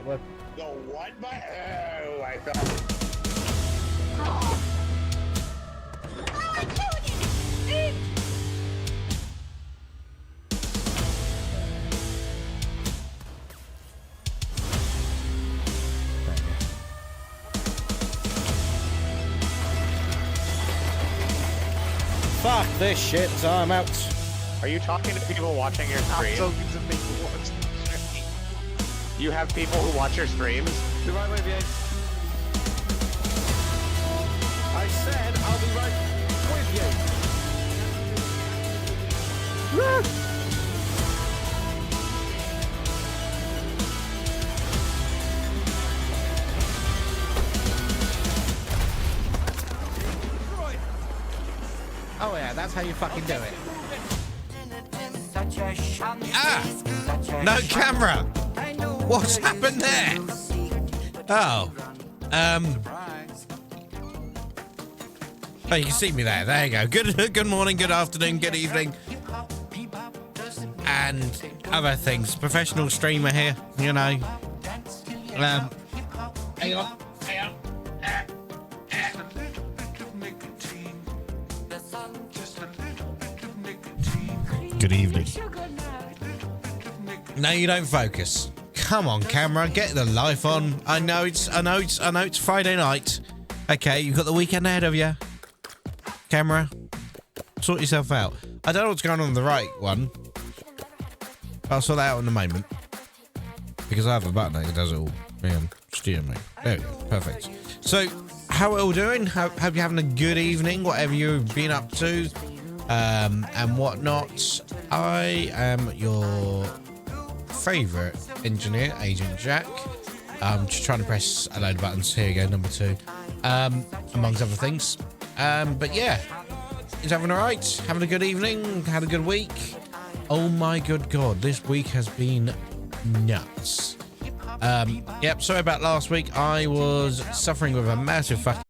What? The what button? Oh, I thought. Fuck this shit, so I'm out. Are you talking to people watching your stream? You have people who watch your streams? Be right with you. I said I'll be right with you. Oh yeah, that's how you fucking do it. Ah! No camera! What's happened there? Oh. Oh, you can see me there. There you go. Good morning, good afternoon, good evening. And other things. Professional streamer here, you know. Hang on. Good evening. No, you don't focus. Come on, camera, get the life on. I know it's Friday night. Okay, you've got the weekend ahead of you. Camera, sort yourself out. I don't know what's going on the right one. I'll sort that out in a moment. Because I have a button that does it all. Man, steer me. There we go. Perfect. So, how are we all doing? Hope you're having a good evening, whatever you've been up to. And whatnot. I am your favourite engineer, Agent Jack. Just trying to press a load of buttons. Here we go, number 2. Amongst other things. But yeah, he's having alright, having a good evening, had a good week. Oh my good god, this week has been nuts. Yep, sorry about last week. I was suffering with a massive fucking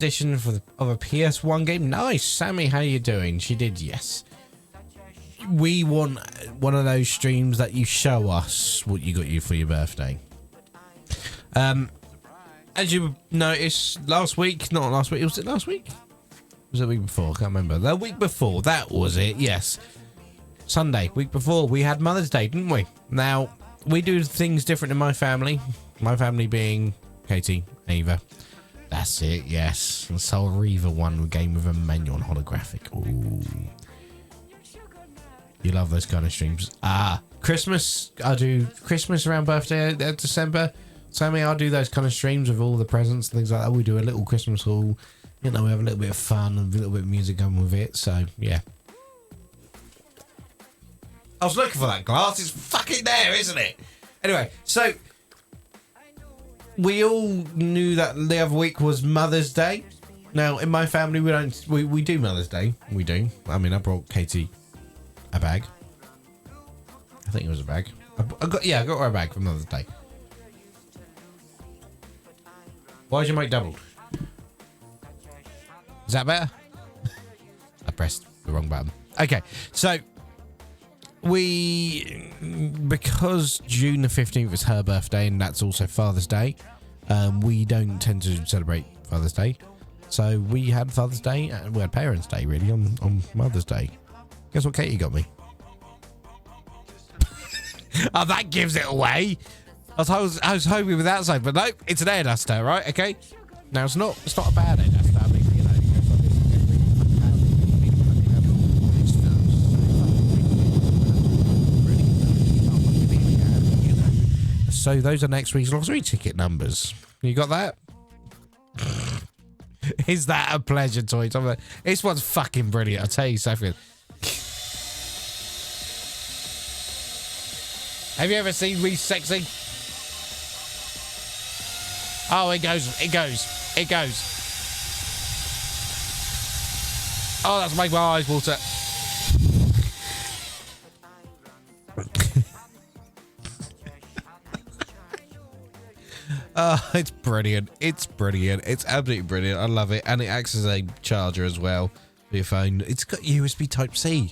edition of a PS1 game. Nice. Sammy, how you doing? She did, yes. We want one of those streams that you show us what you got you for your birthday. As you noticed last week, not last week, was it last week? Was it the week before? I can't remember. The week before, that was it, yes. Sunday, week before, we had Mother's Day, didn't we? Now, we do things different in my family. My family being Katie, Ava. That's it, yes. The Soul Reaver one game with a manual and holographic. Ooh. You love those kind of streams. Christmas. I do Christmas around birthday, December. Sammy, I'll do those kind of streams with all the presents and things like that. We do a little Christmas haul. You know, we have a little bit of fun and a little bit of music going with it. So, yeah. I was looking for that glass. It's fucking there, isn't it? Anyway, so we all knew that the other week was Mother's Day. Now, in my family, we do Mother's Day. We do. I mean, I brought Katie a bag. I think it was a bag. I got her a bag for Mother's Day. Why did your mic doubled? Is that better? I pressed the wrong button. Okay, so because June the 15th is her birthday and that's also Father's Day, we don't tend to celebrate Father's Day. So we had Father's Day and we had Parents' Day really on Mother's Day. Guess what Katie got me? Oh, that gives it away. I was hoping with that side, but nope, it's an air duster, right? Okay. Now it's not a bad air duster. I mean, you know, so those are next week's lottery ticket numbers. You got that? Is that a pleasure, Toy? This one's fucking brilliant. I'll tell you something. Have you ever seen Reese sexy? Oh, it goes. Oh, that's making my eyes water. Oh, it's brilliant. It's brilliant. It's absolutely brilliant. I love it. And it acts as a charger as well for your phone. It's got USB Type-C.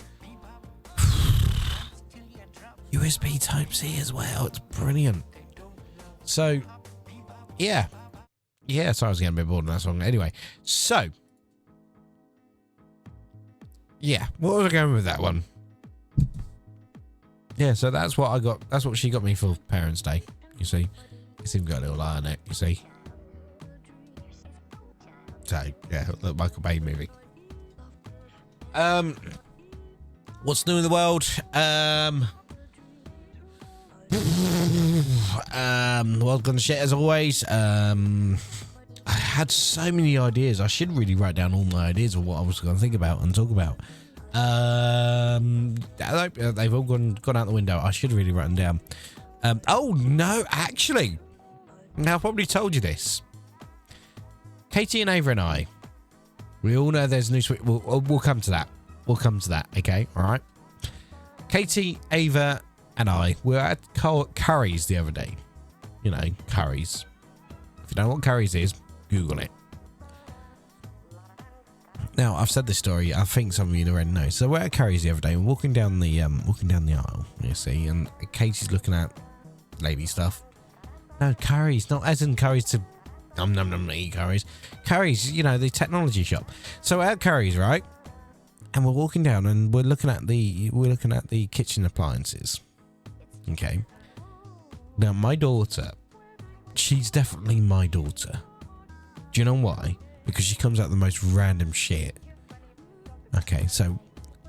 USB Type-C as well. It's brilliant. So, yeah. Yeah, so I was getting a bit bored of that song. Anyway, so. Yeah, what was I going with that one? Yeah, so that's what I got. That's what she got me for Parents' Day. You see? It's even got a little eye on it, you see? So, yeah, the Michael Bay movie. What's new in the world? Well, gonna shit as always. I had so many ideas. I should really write down all my ideas of what I was going to think about and talk about. They've all gone out the window. I should really write them down. Oh no, actually, now I probably told you this. Katie and Ava and I, we all know there's a new Switch. We'll come to that. We'll come to that. Okay, all right. Katie, Ava, and I were at Curry's the other day. You know, Curry's. If you don't know what Curry's is, Google it. Now, I've said this story. I think some of you already know. So we're at Curry's the other day. We're walking down the aisle. You see, and Katie's looking at lady stuff. No, Curry's, not as in Curry's to eat Curry's. Curry's, you know, the technology shop. So we're at Curry's, right? And we're walking down, and we're looking at the kitchen appliances. Okay. Now, my daughter, she's definitely my daughter. Do you know why? Because she comes out the most random shit. Okay, so,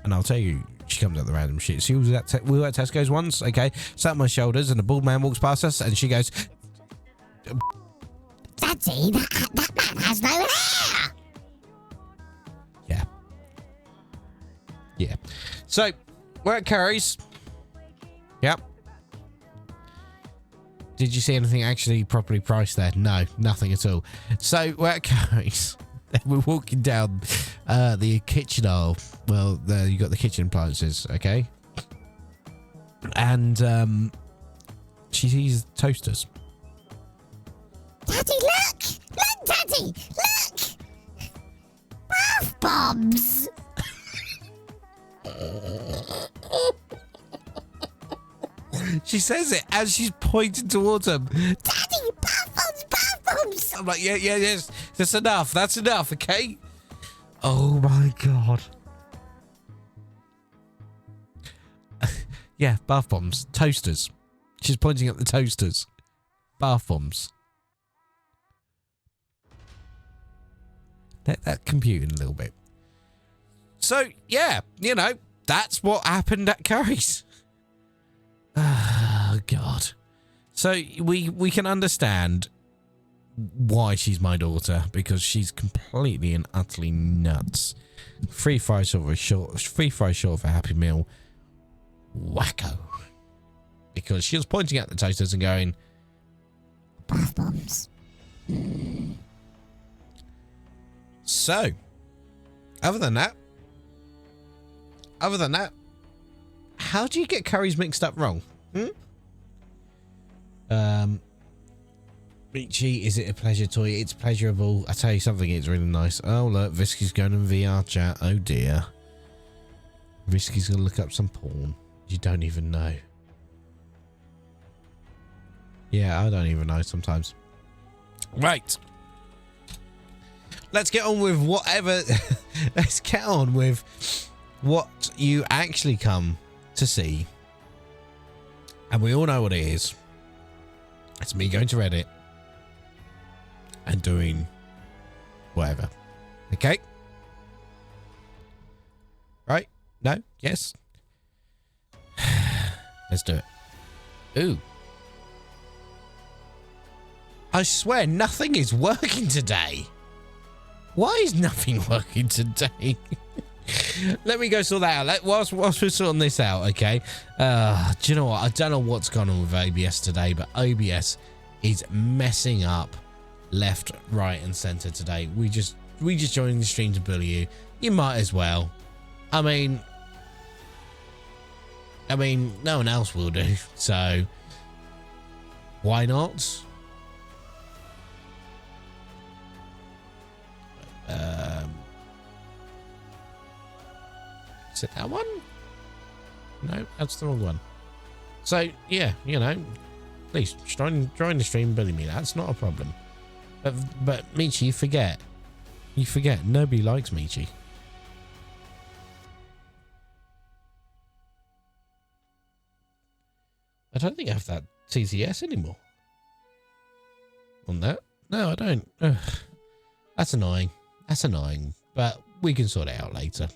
and I'll tell you, she comes out the random shit. She was we were at Tesco's once, okay, sat on my shoulders, and a bald man walks past us, and she goes, Daddy, that man has no hair! Yeah. Yeah. So, we're at Curry's. Yep. Did you see anything actually properly priced there? No, nothing at all. So we're at Curry's. We're walking down the kitchen aisle. Well, there you got the kitchen appliances, okay? And she sees toasters. Daddy, look! Look, Daddy! Look! bombs. She says it as she's pointing towards him. Daddy, bath bombs. I'm like, yes. That's enough. That's enough, okay? Oh, my God. Yeah, bath bombs. Toasters. She's pointing at the toasters. Bath bombs. Let that compute in a little bit. So, yeah, you know, that's what happened at Curry's. Oh, God. So, we can understand why she's my daughter, because she's completely and utterly nuts. Free fries short of a Happy Meal. Wacko. Because she was pointing at the toasters and going, Bath bombs. So, other than that, how do you get curries mixed up wrong? Richie, is it a pleasure toy? It's pleasurable. I tell you something, it's really nice. Oh, look, VISCI's going in VR chat. Oh, dear. VISCI's going to look up some porn. You don't even know. Yeah, I don't even know sometimes. Right. Let's get on with whatever. Let's get on with what you actually come to see. And we all know what it is. It's me going to Reddit and doing whatever. Okay? Right? No? Yes? Let's do it. Ooh. I swear nothing is working today. Why is nothing working today? Let me go sort that out. Whilst we're sorting this out, okay? Do you know what? I don't know what's gone on with OBS today, but OBS is messing up left, right, and centre today. We just joined the stream to bully you. You might as well. I mean, no one else will do. So why not? Is it that one? No, that's the wrong one. So yeah, you know, please join the stream and bully me. That's not a problem. But Michi, you forget nobody likes Michi. I don't think I have that TCS anymore. On that? No, I don't. Ugh. That's annoying. But we can sort it out later.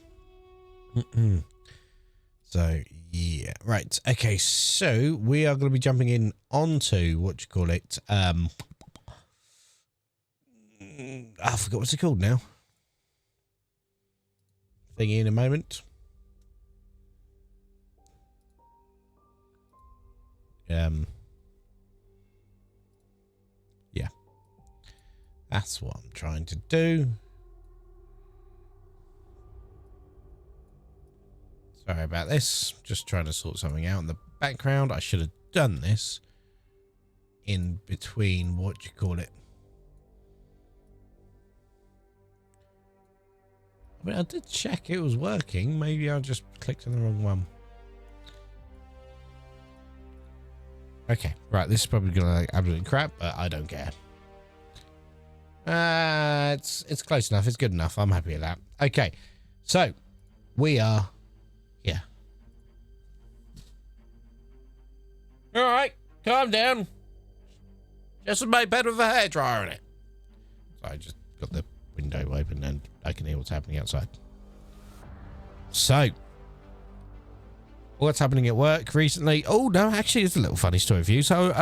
So, yeah. Right. Okay, so we are going to be jumping in onto, what you call it, I forgot what's it called now. Thingy in a moment. Yeah. That's what I'm trying to do. Sorry about this. Just trying to sort something out in the background. I should have done this in between, what you call it. I mean, I did check it was working. Maybe I just clicked on the wrong one. Okay, right. This is probably going to look absolute crap, but I don't care. It's close enough. It's good enough. I'm happy with that. Okay, so we are here. All right, calm down. Just my bed with a hairdryer in it. So I just got the window open and I can hear what's happening outside. So, what's happening at work recently? Oh no, actually, it's a little funny story for you. So,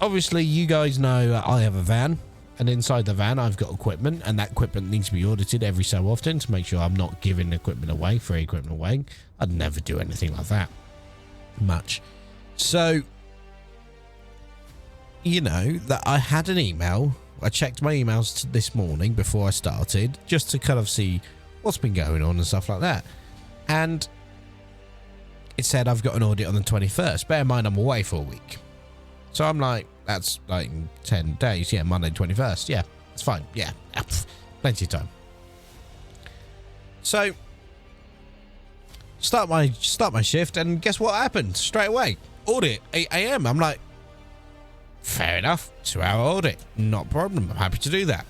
obviously, you guys know I have a van, and inside the van, I've got equipment, and that equipment needs to be audited every so often to make sure I'm not giving equipment away, free equipment away. I'd never do anything like that. Much. So, you know, that I had an email. I checked my emails this morning before I started, just to kind of see what's been going on and stuff like that. And it said I've got an audit on the 21st. Bear in mind, I'm away for a week. So I'm like, that's like 10 days. Yeah, Monday 21st. Yeah, it's fine. Yeah, plenty of time. So start my shift, and guess what happened straight away? Audit 8 a.m. I'm like, fair enough, 2-hour audit, not a problem. I'm happy to do that.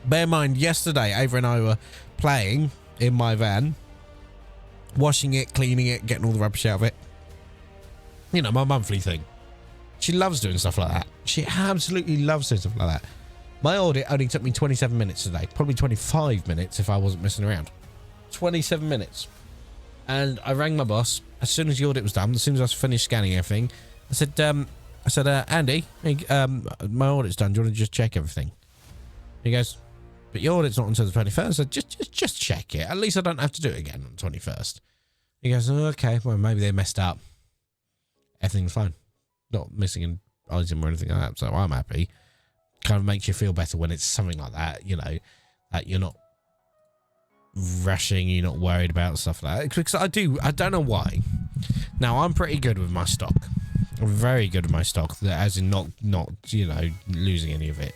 Bear in mind, yesterday Ava and I were playing in my van, washing it, cleaning it, getting all the rubbish out of it. You know, my monthly thing. She loves doing stuff like that. She absolutely loves doing stuff like that. My audit only took me 27 minutes today. Probably 25 minutes if I wasn't messing around. 27 minutes. And I rang my boss as soon as the audit was done, as soon as I finished scanning everything. I said, Andy, hey, my audit's done. Do you want to just check everything? He goes, but your audit's not until the 21st. I said, just check it. At least I don't have to do it again on the 21st. He goes, oh, okay, well, maybe they messed up. Everything's fine. Not missing an item or anything like that, so I'm happy. Kind of makes you feel better when it's something like that, you know, that you're not rushing, you're not worried about stuff like that. Because I don't know why. Now, I'm pretty good with my stock. I'm very good with my stock, as in not you know, losing any of it.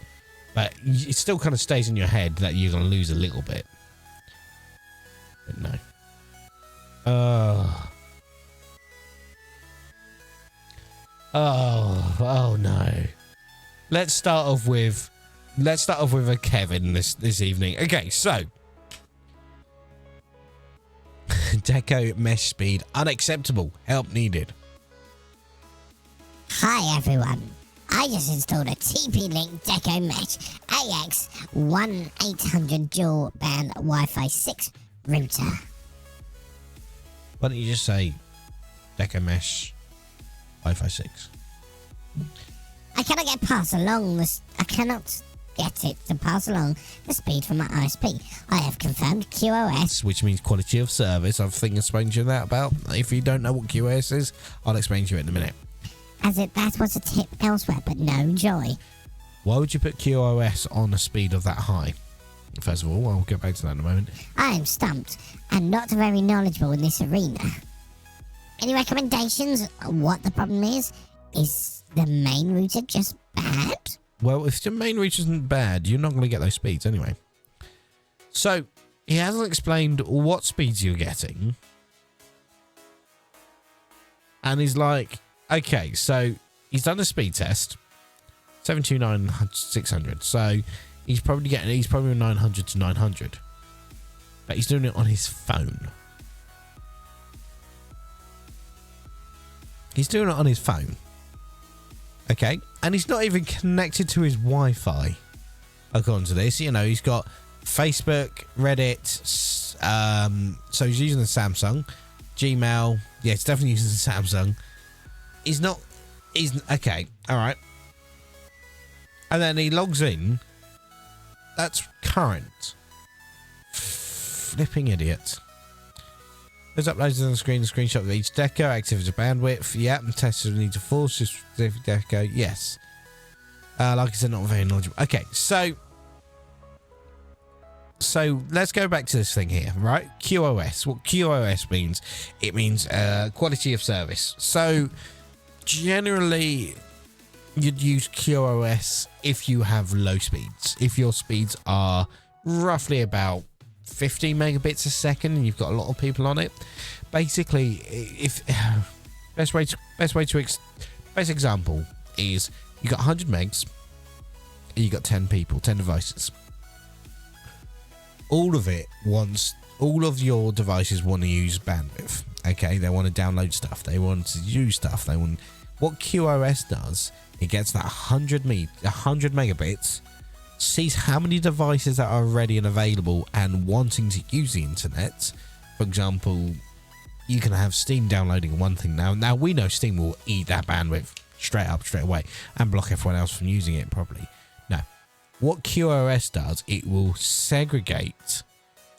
But it still kind of stays in your head that you're going to lose a little bit. But no. Oh no. Let's start off with a Kevin this evening. Okay, so Deco mesh speed unacceptable. Help needed. Hi everyone. I just installed a TP-Link Deco Mesh AX 1800 dual band Wi-Fi 6 router. Why don't you just say Deco mesh Wi-Fi 6? I cannot get it to pass along the speed from my ISP. I have confirmed QoS, Which means quality of service. I think I explained to you that about. If you don't know what QoS is, I'll explain to you in a minute. as it that was a tip elsewhere, but no joy. Why would you put QoS on a speed of that high? First of all, I'll get back to that in a moment. I am stumped and not very knowledgeable in this arena. Any recommendations on what the problem is? Is the main router just bad? Well, if the main reach isn't bad, you're not going to get those speeds anyway. So, he hasn't explained what speeds you're getting. And he's like, okay, so he's done a speed test. 729 600. So, he's probably 900 to 900. But he's doing it on his phone. He's doing it on his phone. Okay, and he's not even connected to his Wi-Fi. According to this, you know, he's got Facebook, Reddit, so he's using the Samsung, Gmail. Yeah, it's definitely using the Samsung. He's okay, all right. And then he logs in. That's current. Flipping idiot. There's uploads on the screen, the screenshot of each deco, activity bandwidth. Yep, and testers need to force specific deco. Yes. Like I said, not very knowledgeable. Okay, so let's go back to this thing here, right? QoS. What QoS means? It means quality of service. So generally, you'd use QoS if you have low speeds. If your speeds are roughly about 50 megabits a second and you've got a lot of people on it. Basically, best example is you got 100 megs and you got 10 people, 10 devices. All of your devices want to use bandwidth. Okay, they want to download stuff, they want to use stuff, what QoS does, it gets that 100 megabits, sees how many devices that are ready and available and wanting to use the internet. For example, you can have Steam downloading one thing now. Now we know Steam will eat that bandwidth straight away and block everyone else from using it properly. Now, what QoS does, it will segregate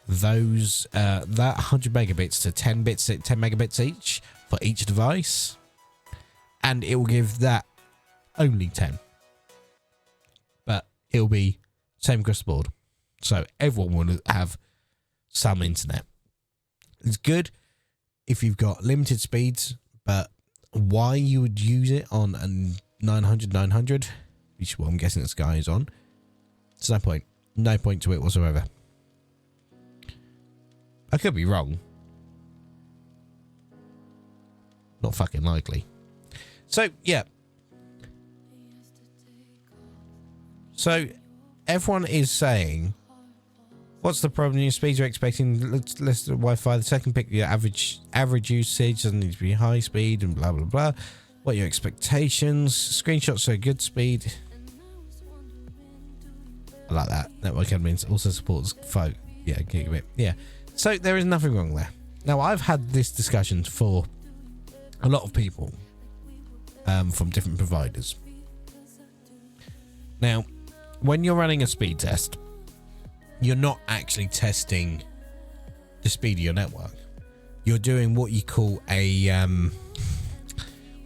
those that 100 megabits to 10 megabits each for each device, and it will give that only 10. It'll be same across the board. So everyone will have some internet. It's good if you've got limited speeds, but why you would use it on a 900, which is what I'm guessing this guy is on, there's no point. No point to it whatsoever. I could be wrong. Not fucking likely. So, yeah. So, everyone is saying, what's the problem? Your speeds are expecting less Wi-Fi. The second pick, your average usage doesn't need to be high speed and blah, blah, blah. What are your expectations? Screenshots are good speed. I like that. Network admins also supports gigabit. Yeah. So there is nothing wrong there. Now, I've had this discussion for a lot of people from different providers. Now, when you're running a speed test, you're not actually testing the speed of your network. You're doing what you call a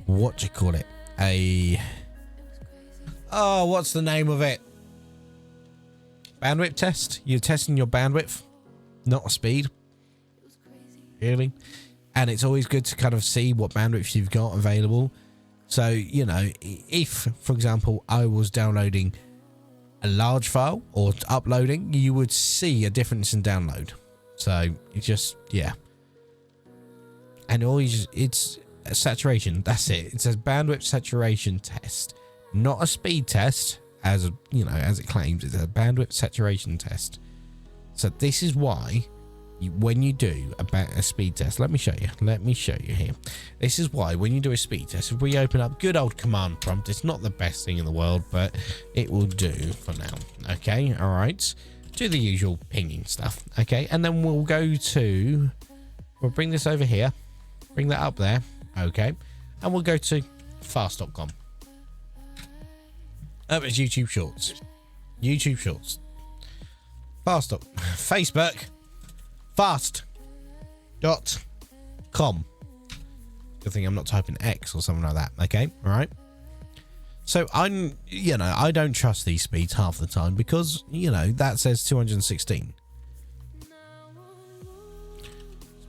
what's the name of it? Bandwidth test. You're testing your bandwidth, not a speed. Really? And it's always good to kind of see what bandwidth you've got available. So, you know, if, for example, I was downloading a large file or uploading, you would see a difference in download. So, it's just, yeah. And always, it's a saturation. That's it. It's a bandwidth saturation test, not a speed test, as you know, as it claims. It's a bandwidth saturation test. So this is why when you do a speed test, let me show you here. This is why when you do a speed test, if we open up good old command prompt, it's not the best thing in the world, but it will do for now. Okay, all right, do the usual pinging stuff. Okay, and then we'll bring this over here, bring that up there. Okay, and we'll go to fast.com. Oh, it's YouTube Shorts. Facebook. Fast.com. Good thing I'm not typing X or something like that. Okay, all right. So I don't trust these speeds half the time because, that says 216.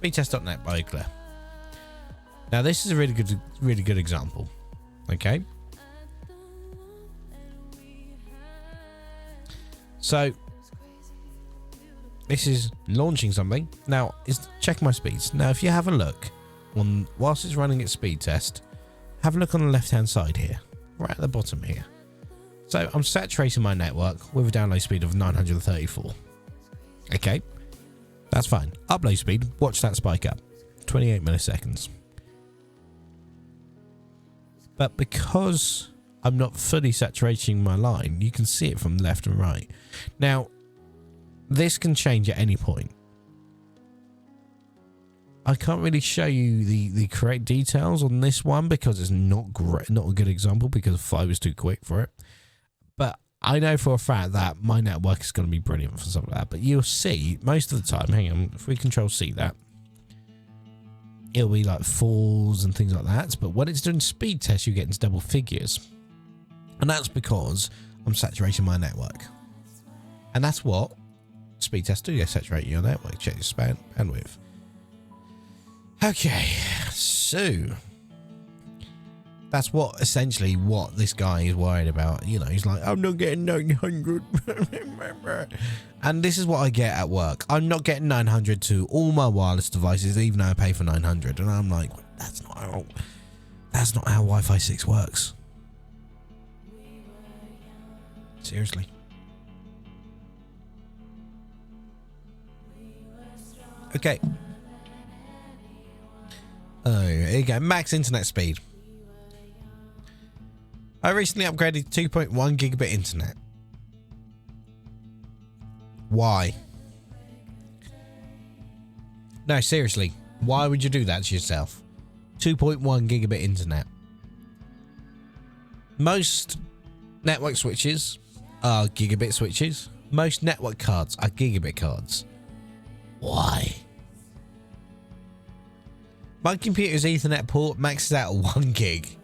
Speedtest.net by Claire. Now this is a really good example. Okay. So this is launching something. Now check my speeds. Now if you have a look whilst it's running its speed test, have a look on the left hand side here, right at the bottom here. So I'm saturating my network with a download speed of 934. Okay, that's fine. Upload speed, watch that spike up, 28 milliseconds. But because I'm not fully saturating my line, you can see it from left and right. Now, this can change at any point. I can't really show you the correct details on this one because it's not great, not a good example because fiber's too quick for it. But I know for a fact that my network is going to be brilliant for something like that. But you'll see most of the time, hang on, if we control C that, it'll be like falls and things like that. But when it's doing speed tests, you get into double figures. And that's because I'm saturating my network. And that's what speed tests do. They saturate your network. Check your span bandwidth. Okay, so that's essentially what this guy is worried about. He's like, I'm not getting 900. And this is what I get at work. I'm not getting 900 to all my wireless devices, even though I pay for 900. And I'm like, that's not how Wi-Fi 6 works. Seriously. Okay. Oh, here you go. Max internet speed. I recently upgraded to 2.1 gigabit internet. Why? No, seriously. Why would you do that to yourself? 2.1 gigabit internet. Most network switches are gigabit switches. Most network cards are gigabit cards. Why? My computer's Ethernet port maxes out at 1 gig.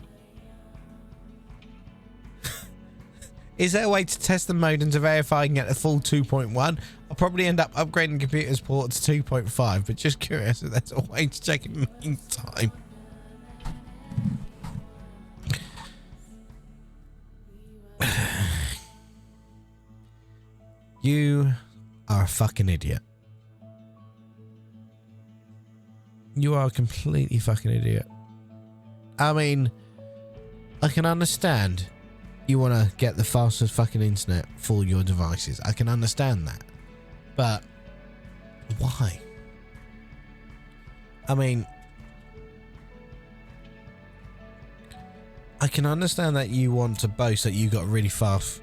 Is there a way to test the modem to verify and get a full 2.1? I'll probably end up upgrading the computer's port to 2.5, but just curious if there's a way to check in the meantime. You are a fucking idiot. You are a completely fucking idiot. I mean, I can understand you want to get the fastest fucking internet for your devices. I can understand that. But why? I mean, I can understand that you want to boast that you got really fast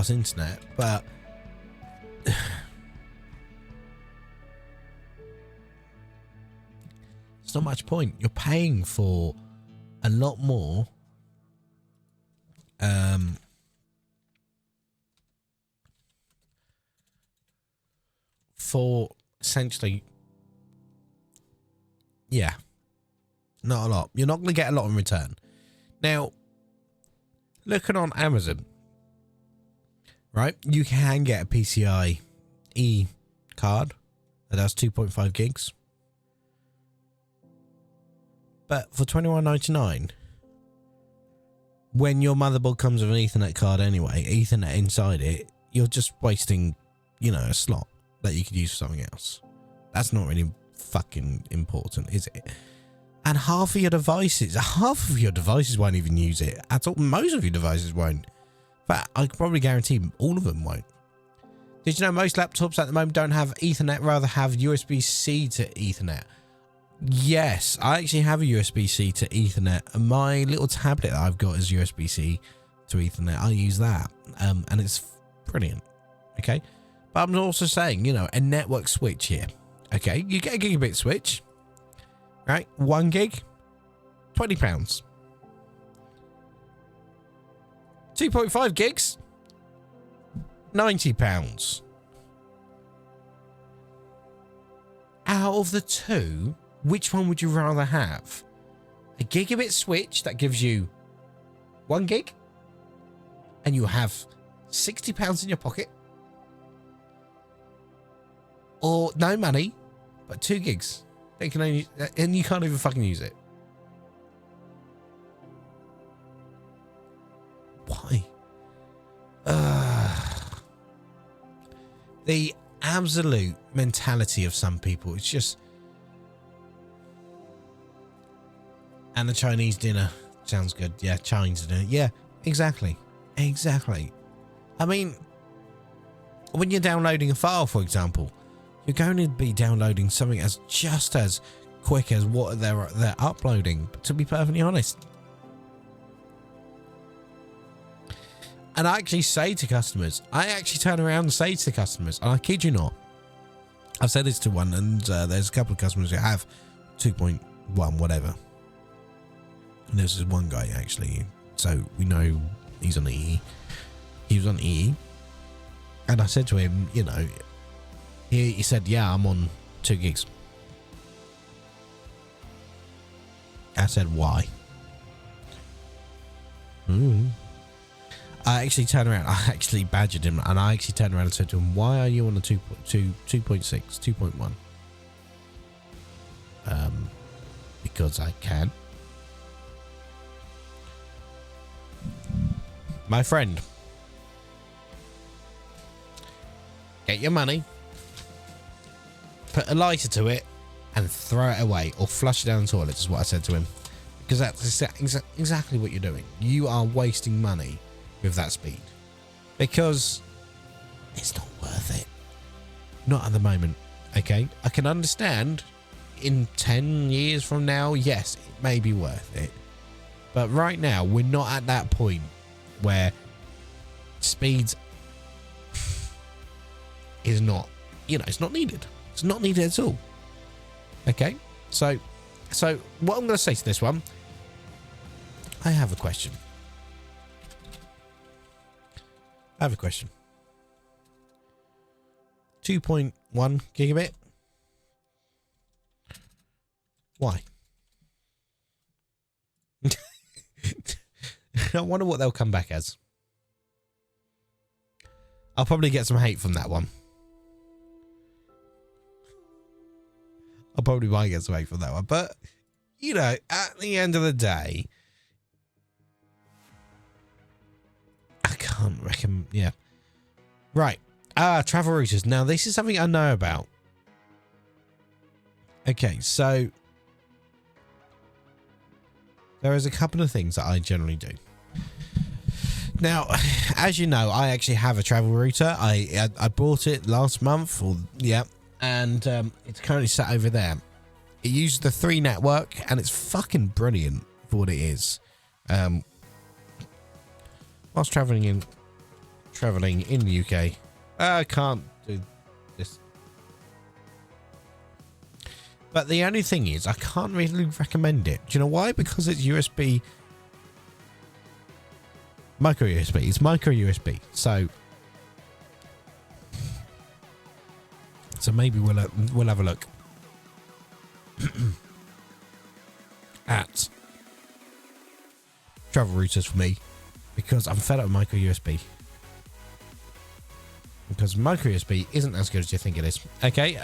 internet, but it's not much point. You're paying for a lot more for essentially, yeah, not a lot. You're not going to get a lot in return. Now, looking on Amazon, right, you can get a PCI E card that has 2.5 gigs. But for $21.99, when your motherboard comes with an Ethernet card anyway, Ethernet inside it, you're just wasting, you know, a slot that you could use for something else. That's not really fucking important, is it? And half of your devices won't even use it at all. Most of your devices won't. But I can probably guarantee all of them won't. Did you know most laptops at the moment don't have Ethernet, rather have USB-C to Ethernet? Yes, I actually have a USB-C to Ethernet. My little tablet that I've got is USB-C to Ethernet. I use that, and it's brilliant. Okay, but I'm also saying, you know, a network switch here. Okay, you get a gigabit switch, right? 1 gig, £20. 2.5 gigs, £90. Out of the two, which one would you rather have? A gigabit switch that gives you 1 gig and you have £60 in your pocket, or no money but 2 gigs that you can only, and you can't even fucking use it? Why? The absolute mentality of some people, it's just. And the Chinese dinner sounds good. Yeah, Chinese dinner. Yeah, exactly. Exactly. I mean, when you're downloading a file, for example, you're going to be downloading something as just as quick as what they're uploading, to be perfectly honest. And I actually say to customers, I actually turn around and say to customers, and I kid you not, I've said this to one, and there's a couple of customers who have 2.1 whatever. And this is one guy actually, so we know he's on EE. He was on EE, and I said to him, you know, he said, yeah, I'm on 2 gigs. I said, why? I actually turned around, I actually badgered him, and I actually turned around and said to him, why are you on a 2.1? Because I can. My friend, get your money, put a lighter to it, and throw it away, or flush it down the toilet, is what I said to him. Because that's exactly what you're doing. You are wasting money with that speed. Because it's not worth it. Not at the moment, okay? I can understand in 10 years from now, yes, it may be worth it. But right now, we're not at that point where speeds is not, you know, it's not needed. It's not needed at all. Okay, so what I'm going to say to this one, I have a question. 2.1 gigabit. Why? I wonder what they'll come back as. I'll probably get some hate from that one. I'll probably might get some hate from that one. But, you know, at the end of the day, I can't recommend. Yeah. Right. Travel routers. Now, this is something I know about. Okay, so there is a couple of things that I generally do. Now, as you know, I actually have a travel router. I bought it last month, and it's currently sat over there. It uses the 3 network, and it's fucking brilliant for what it is. Whilst traveling in the UK, I can't do this. But the only thing is, I can't really recommend it. Do you know why? Because it's USB. Micro USB. It's micro USB. So maybe we'll have a look at travel routers for me, because I'm fed up with micro USB. Because micro USB isn't as good as you think it is. Okay,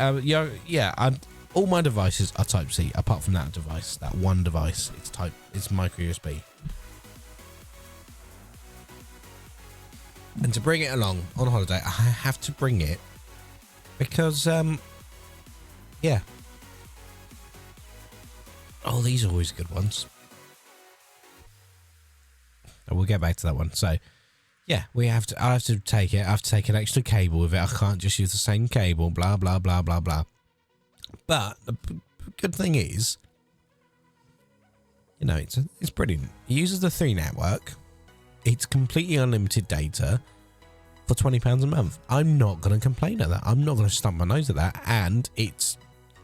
all my devices are Type C, apart from that device, that one device. It's micro USB. And to bring it along on holiday, I have to bring it because, yeah. Oh, these are always good ones. And we'll get back to that one. So, yeah, I have to take it. I have to take an extra cable with it. I can't just use the same cable, blah, blah, blah, blah, blah. But the good thing is, you know, it's brilliant. It uses the 3 network. It's completely unlimited data for £20 a month. I'm not going to complain at that. I'm not going to stump my nose at that. And it's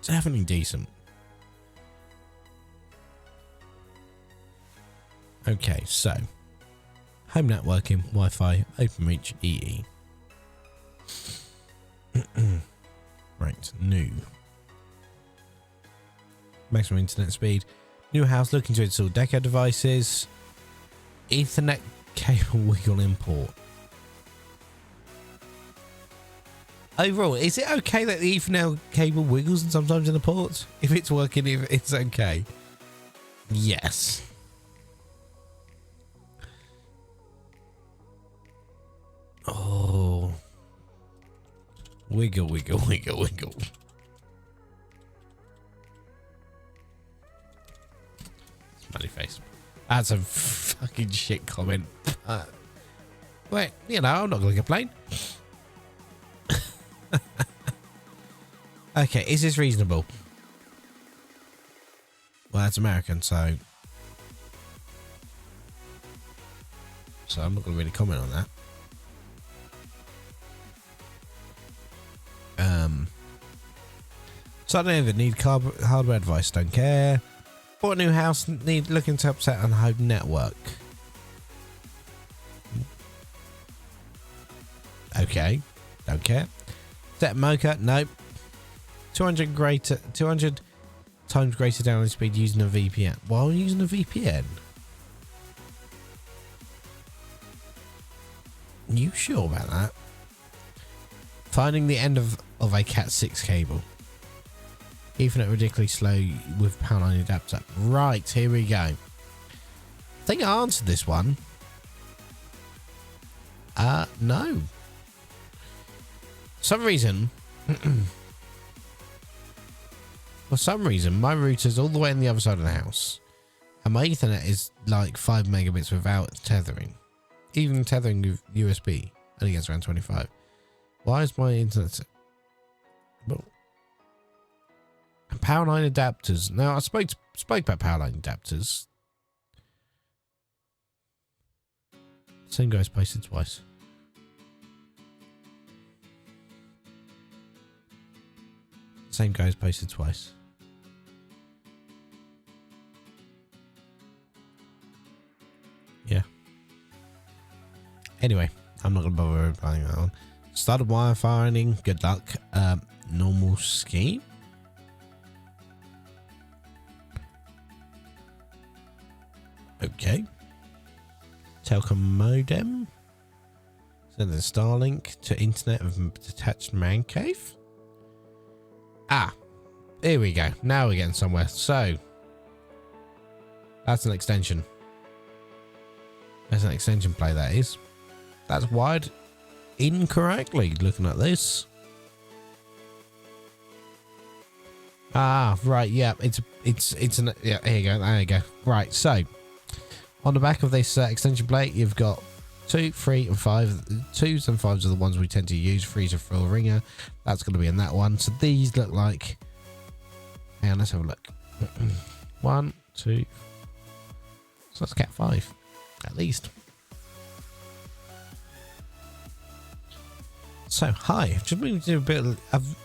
definitely decent. Okay, so home networking, Wi-Fi, OpenReach, EE. Right, new. Maximum internet speed. New house looking to install Deco devices. Ethernet cable wiggle import. Overall, is it okay that the Ethernet cable wiggles and sometimes in the port? If it's working, if it's okay. Yes. Oh. Wiggle, wiggle, wiggle, wiggle. Smiley face. That's a fucking shit comment. Wait, you know, I'm not going to complain. Okay, is this reasonable? Well, that's American, so I'm not going to really comment on that. So I don't even need hardware advice, don't care. Bought a new house, need looking to upset on home network. Okay, don't care. Set mocha, nope. 200 times greater download speed using a VPN. Why are we using a VPN? You sure about that? Finding the end of a Cat 6 cable. Ethernet ridiculously slow with power line adapter. Right, here we go. I think I answered this one. No. For some reason, my router's all the way on the other side of the house. And my Ethernet is like 5 megabits without tethering. Even tethering with USB only gets around 25. Why is my internet... Well, power line adapters. Now, I spoke about power line adapters. Same guy's posted twice. Same guy's posted twice. Yeah. Anyway, I'm not going to bother replying that one. Started wirefiring. Good luck. Normal scheme. Okay. Telcom modem. Send the Starlink to internet of detached man cave. Ah, here we go. Now we're getting somewhere. So, that's an extension. That's an extension play, that is. That's wired incorrectly, looking at this. Ah, right, yeah, it's an, yeah, here you go, there you go. Right, so, On the back of this extension plate, you've got 2, 3, and 5. 2s and 5s are the ones we tend to use. 3s are for a ringer. That's going to be in that one. So these look like... Hang on, let's have a look. 1, 2... So that's cat 5, at least. So, hi. I've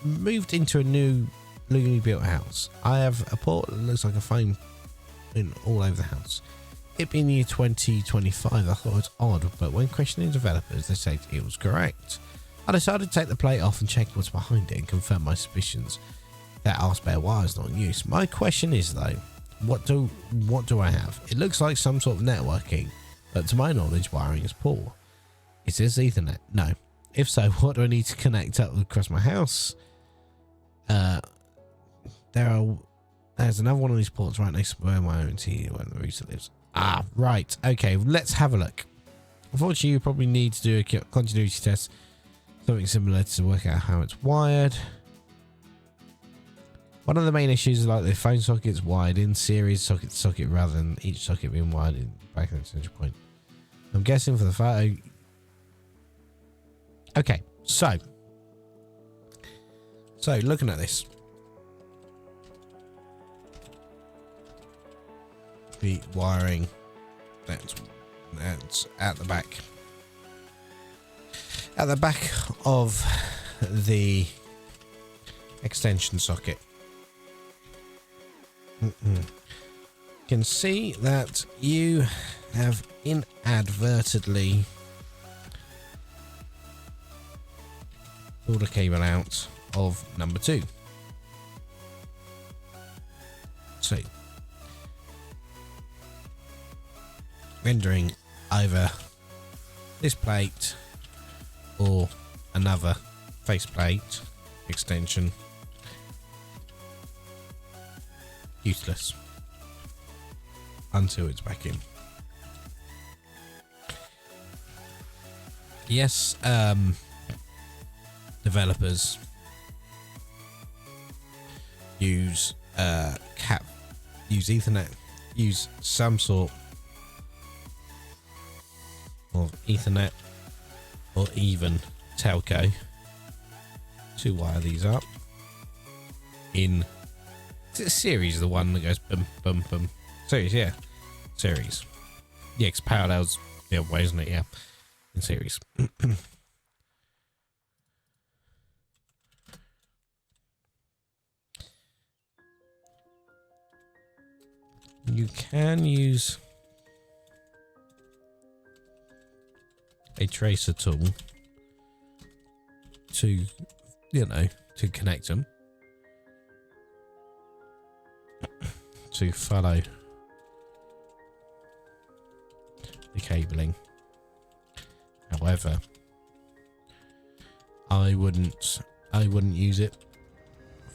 moved into a newly built house. I have a port that looks like a phone in all over the house. It being year 2025, I thought it was odd, but when questioning developers, they said it was correct. I decided to take the plate off and check what's behind it and confirm my suspicions that our spare wire is not in use. My question is though, what do I have? It looks like some sort of networking, but to my knowledge, wiring is poor. Is this Ethernet? No. If so, what do I need to connect up across my house? There's another one of these ports right next to where my ONT, where the router lives. Ah, right. Okay, let's have a look. Unfortunately, you probably need to do a continuity test, something similar to work out how it's wired. One of the main issues is like the phone socket's wired in series socket to socket rather than each socket being wired in back in the central point. I'm guessing for the photo. Okay, so looking at this. The wiring that's at the back of the extension socket. You can see that you have inadvertently pulled a cable out of number 2. So rendering either this plate or another faceplate extension useless until it's back in. Yes, developers use use Ethernet, use some sort of Ethernet or even telco to wire these up in series. The one that goes boom boom boom series, yeah, series, yeah, it's parallels the other way, isn't it? Yeah, in series. You can use a tracer tool to, to connect them, to follow the cabling. However, I wouldn't use it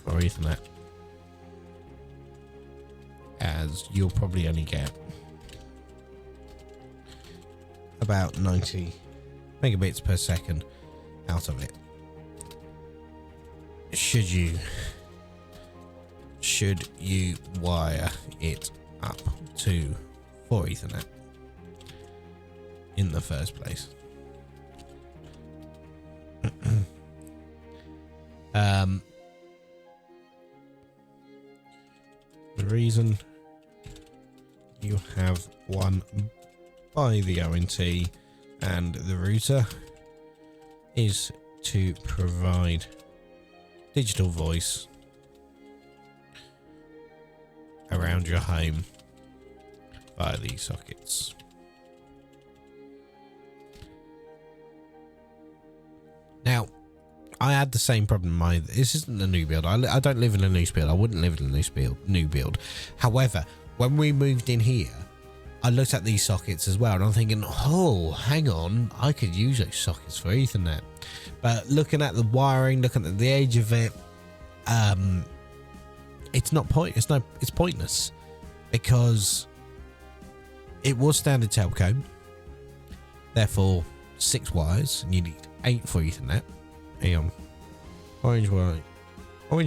for Ethernet, as you'll probably only get about 90 megabits per second out of it. Should you wire it up for Ethernet in the first place. The reason you have one by the ONT and the router is to provide digital voice around your home via these sockets. Now, I had the same problem. This isn't a new build. I don't live in a new build. I wouldn't live in a new build. However, when we moved in here, I looked at these sockets as well, and I'm thinking, oh, hang on, I could use those sockets for Ethernet. But looking at the wiring, looking at the age of it, it's pointless, because it was standard telco, therefore 6 wires, and you need 8 for Ethernet. Hang on, orange,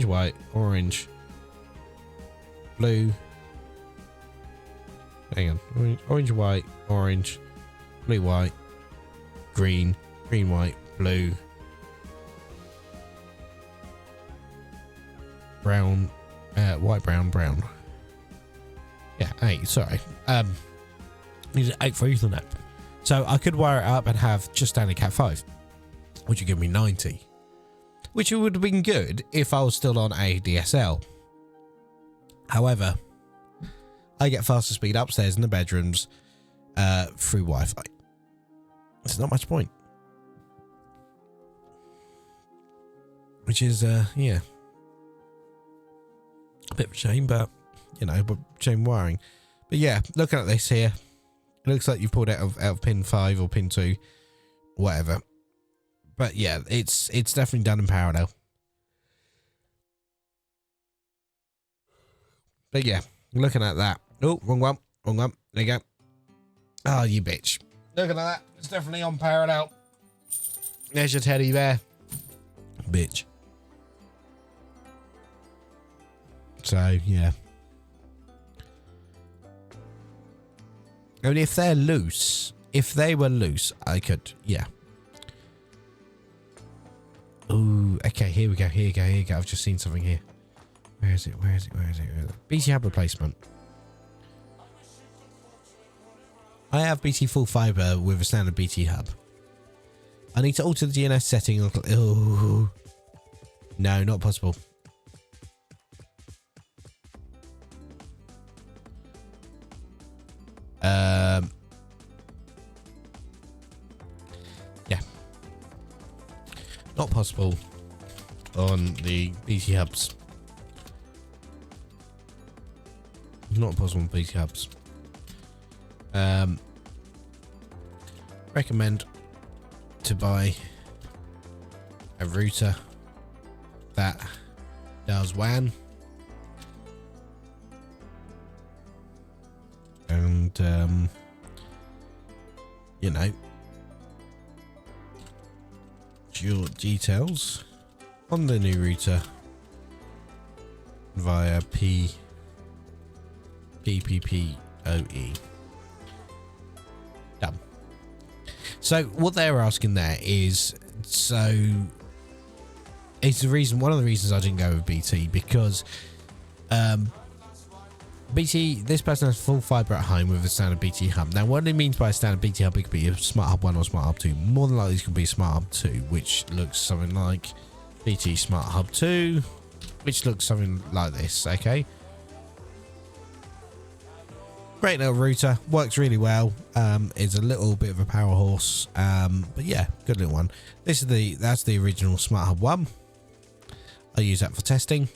white, orange, blue. Hang on. Orange, white, orange, blue, white, green, green, white, blue, brown, white, brown, brown. Yeah, 8, sorry. Needed 8 for Ethernet. So I could wire it up and have just standard Cat 5, which would give me 90. Which would have been good if I was still on a DSL. However, I get faster speed upstairs in the bedrooms through Wi-Fi. There's not much point. Which is, yeah. A bit of a shame, but, you know, but shame wiring. But yeah, looking at this here, it looks like you've pulled out of pin 5 or pin 2, whatever. But yeah, it's definitely done in parallel. But yeah, looking at that. Oh, wrong one. Wrong one. There you go. Oh, you bitch. Looking at that. It's definitely on parallel. There's your teddy bear. Bitch. So, yeah. I mean, if they're loose, if they were loose, I could, yeah. Ooh, okay, here we go, here you go, here you go. I've just seen something here. Where is it, where is it, where is it? Where is it? BT hub replacement. I have BT full fiber with a standard BT hub. I need to alter the DNS setting. Oh, no, not possible. Yeah, not possible on the BT hubs. Not possible on BT hubs. Recommend to buy a router that does WAN and you know, your details on the new router via PPPoE. Done. So what they're asking there is, so it's the reason, one of the reasons I didn't go with BT, because BT, this person has full fiber at home with a standard BT hub. Now, what it means by a standard BT hub, it could be a Smart Hub 1 or Smart Hub 2. More than likely, this could be a Smart Hub 2, which looks something like BT Smart Hub 2, which looks something like this, okay? Great little router, works really well. It's a little bit of a power horse, but yeah, good little one. This is that's the original Smart Hub 1. I use that for testing,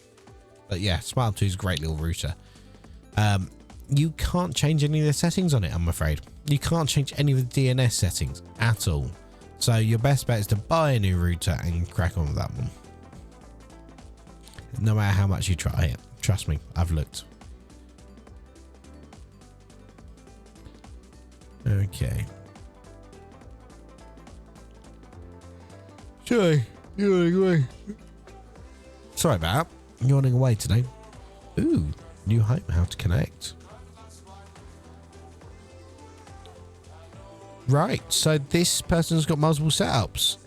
but yeah, Smart Hub 2 is a great little router. You can't change any of the settings on it, I'm afraid. You can't change any of the DNS settings at all. So your best bet is to buy a new router and crack on with that one. No matter how much you try it. Trust me, I've looked. Okay. Sorry, yawning away. Sorry about that. Yawning away today. Ooh, new home, how to connect. Right, so this person's got multiple setups.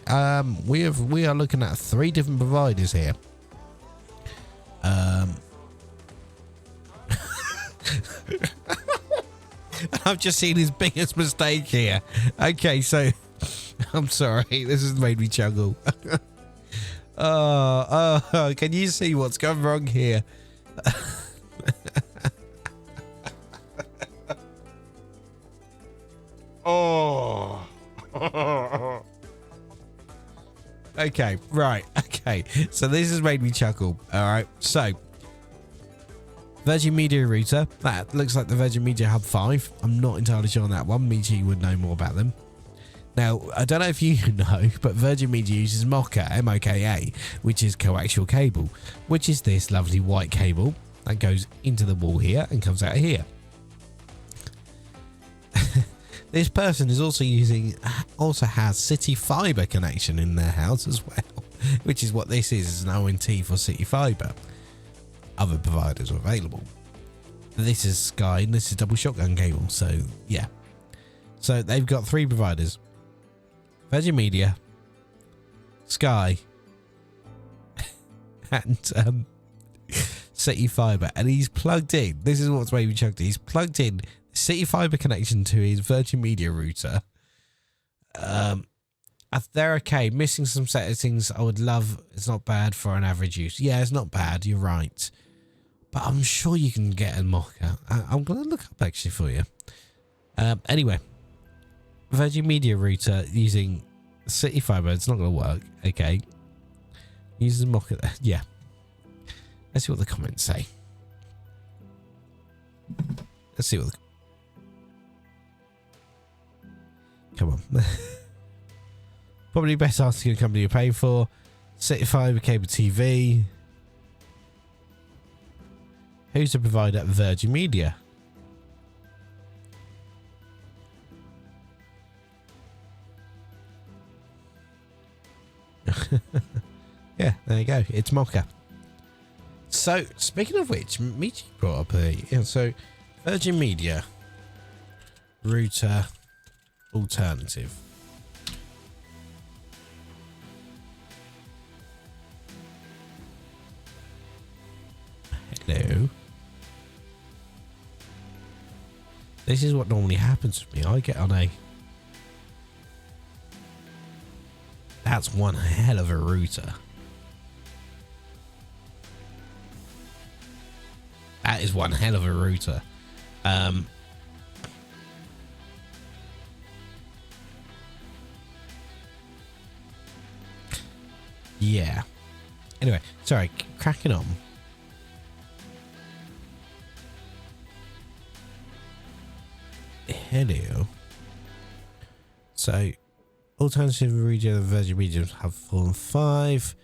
We are looking at 3 different providers here. I've just seen his biggest mistake here. Okay, so I'm sorry, this has made me chuckle. Oh, can you see what's gone wrong here? Oh. Okay, right. Okay, so this has made me chuckle. All right, so Virgin Media router. That looks like the Virgin Media Hub 5. I'm not entirely sure on that one. Meiji would know more about them. Now, I don't know if you know, but Virgin Media uses MOCA, M-O-K-A, which is coaxial cable, which is this lovely white cable that goes into the wall here and comes out here. This person is also has City Fibre connection in their house as well, which is what this is an ONT for City Fibre. Other providers are available. This is Sky and this is double shotgun cable. So yeah. So they've got 3 providers. Virgin Media, Sky, and City Fibre. And he's plugged in. This is what's made me chucked. He's plugged in City Fibre connection to his Virgin Media router. They're okay. Missing some settings I would love. It's not bad for an average use. Yeah, it's not bad. You're right. But I'm sure you can get a mock-up. I'm going to look up actually for you. Anyway. Virgin Media router using City Fibre. It's not going to work. Okay. Uses mock-up. Yeah. Let's see what the comments say. Let's see what come on. Probably best asking a company you pay for. City Fibre cable TV. Who's the provider? Virgin Media. Yeah, there you go. It's Mocha. So, speaking of which, Michi brought up so Virgin Media router alternative. Hello. This is what normally happens to me. I get on a... That's one hell of a router. That is one hell of a router. Yeah. Anyway, sorry, cracking on. Hello. So, alternative region of Virgin Media have 4 and 5.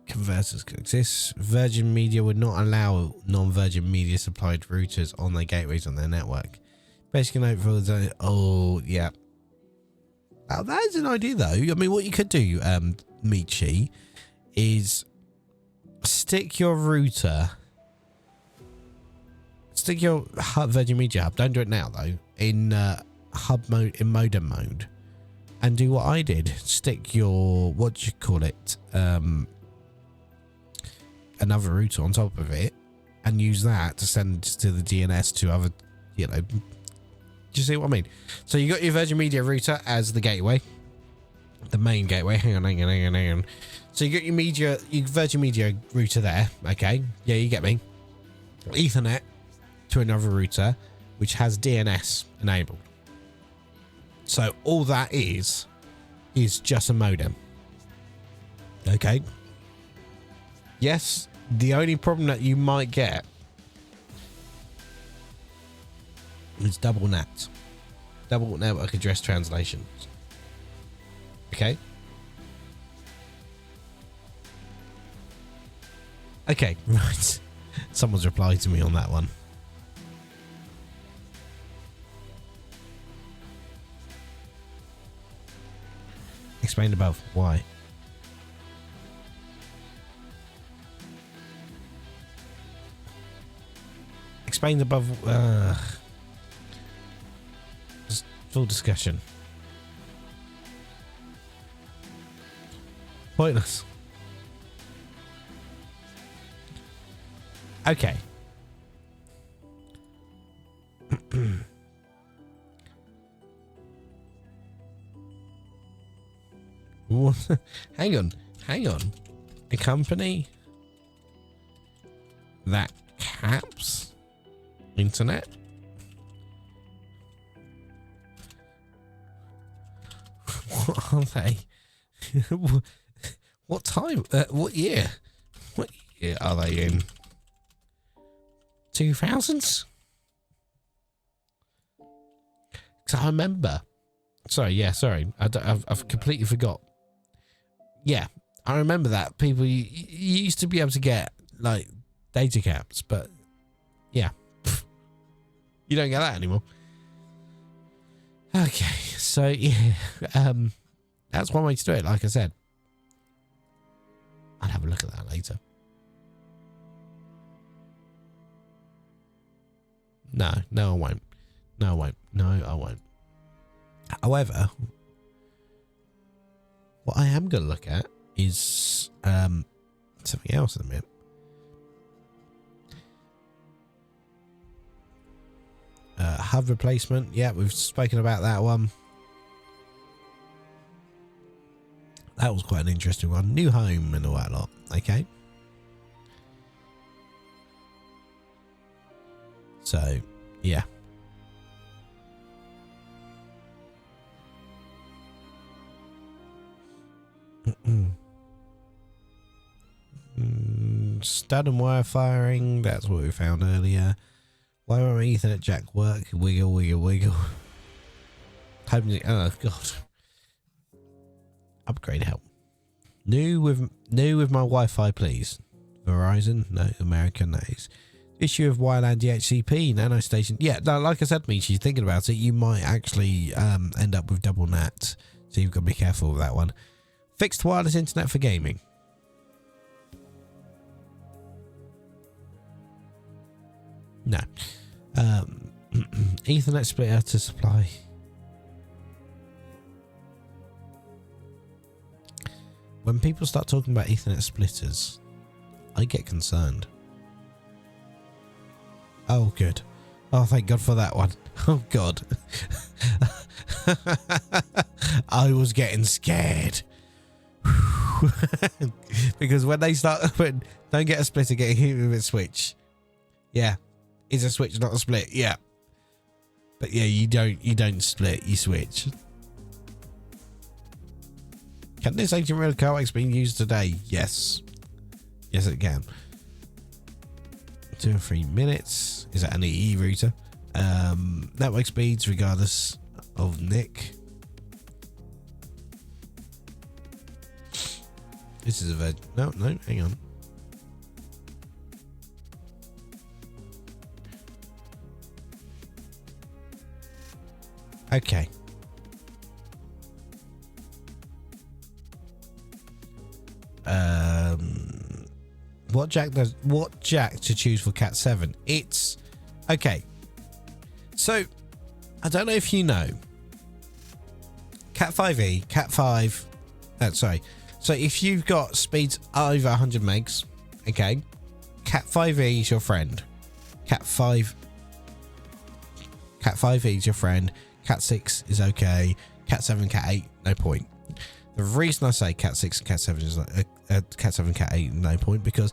Converters can exist. Virgin Media would not allow non-Virgin Media supplied routers on their gateways on their network. Basically, note for the... Oh, yeah. Now, that's an idea, though. I mean, what you could do, Michi, is stick your router... Stick your Virgin Media hub. Don't do it now, though. In hub mode, in modem mode. And do what I did. Stick your... What do you call it? Another router on top of it and use that to send to the DNS to other, you know, do you see what I mean? So you got your Virgin Media router as the gateway, the main gateway. Hang on. So you got your Virgin Media router there. Okay. Yeah, you get me. Ethernet to another router, which has DNS enabled. So all that is just a modem. Okay. Yes, the only problem that you might get is double NAT. Double network address translations. Okay? Okay, right. Someone's replied to me on that one. Explain above. Why? Explained above. Just full discussion. Pointless. Okay. Hang on. A company that caps internet. What are they? What time? What year? What year are they in? 2000s? Because I remember. Sorry. I've completely forgot. Yeah, I remember that. People, you used to be able to get, like, data caps, but, yeah. You don't get that anymore. Okay, so, yeah. That's one way to do it, like I said. I'll have a look at that later. No, I won't. No, I won't. No, I won't. However, what I am going to look at is something else in a minute. Hub replacement. Yeah, we've spoken about that one. That was quite an interesting one. New home and all that lot. Okay. So, yeah. Stud and wire firing. That's what we found earlier. Why won't my Ethernet jack work? Wiggle, wiggle, wiggle. Oh, God. Upgrade help. New with my Wi-Fi, please. Verizon, no. American, no. Issue of wireline DHCP nano station. Yeah, no, like I said, me, she's thinking about it. You might actually end up with double NAT, so you've got to be careful with that one. Fixed wireless internet for gaming. No. Ethernet splitter to supply. When people start talking about Ethernet splitters, I get concerned. Oh, good. Oh, thank God for that one. Oh, God. I was getting scared. Because when they start, don't get a splitter, get hit with a switch. Yeah. It's a switch, not a split. Yeah. But yeah, you don't split, you switch. Can this ancient rail coax be used today? Yes. Yes, it can. 2 or 3 minutes. Is that an EE router? Network speeds regardless of NIC. This is a no, hang on. Okay. What jack to choose for Cat 7? It's okay. So I don't know if you know Cat 5e, Cat 5. Sorry. So if you've got speeds over 100 megs, okay, Cat 5e is your friend. Cat 5e is your friend. Cat 6 is okay. Cat 7, Cat 8, no point. The reason I say Cat 6 and Cat 7 is Cat 7, Cat 8, no point, because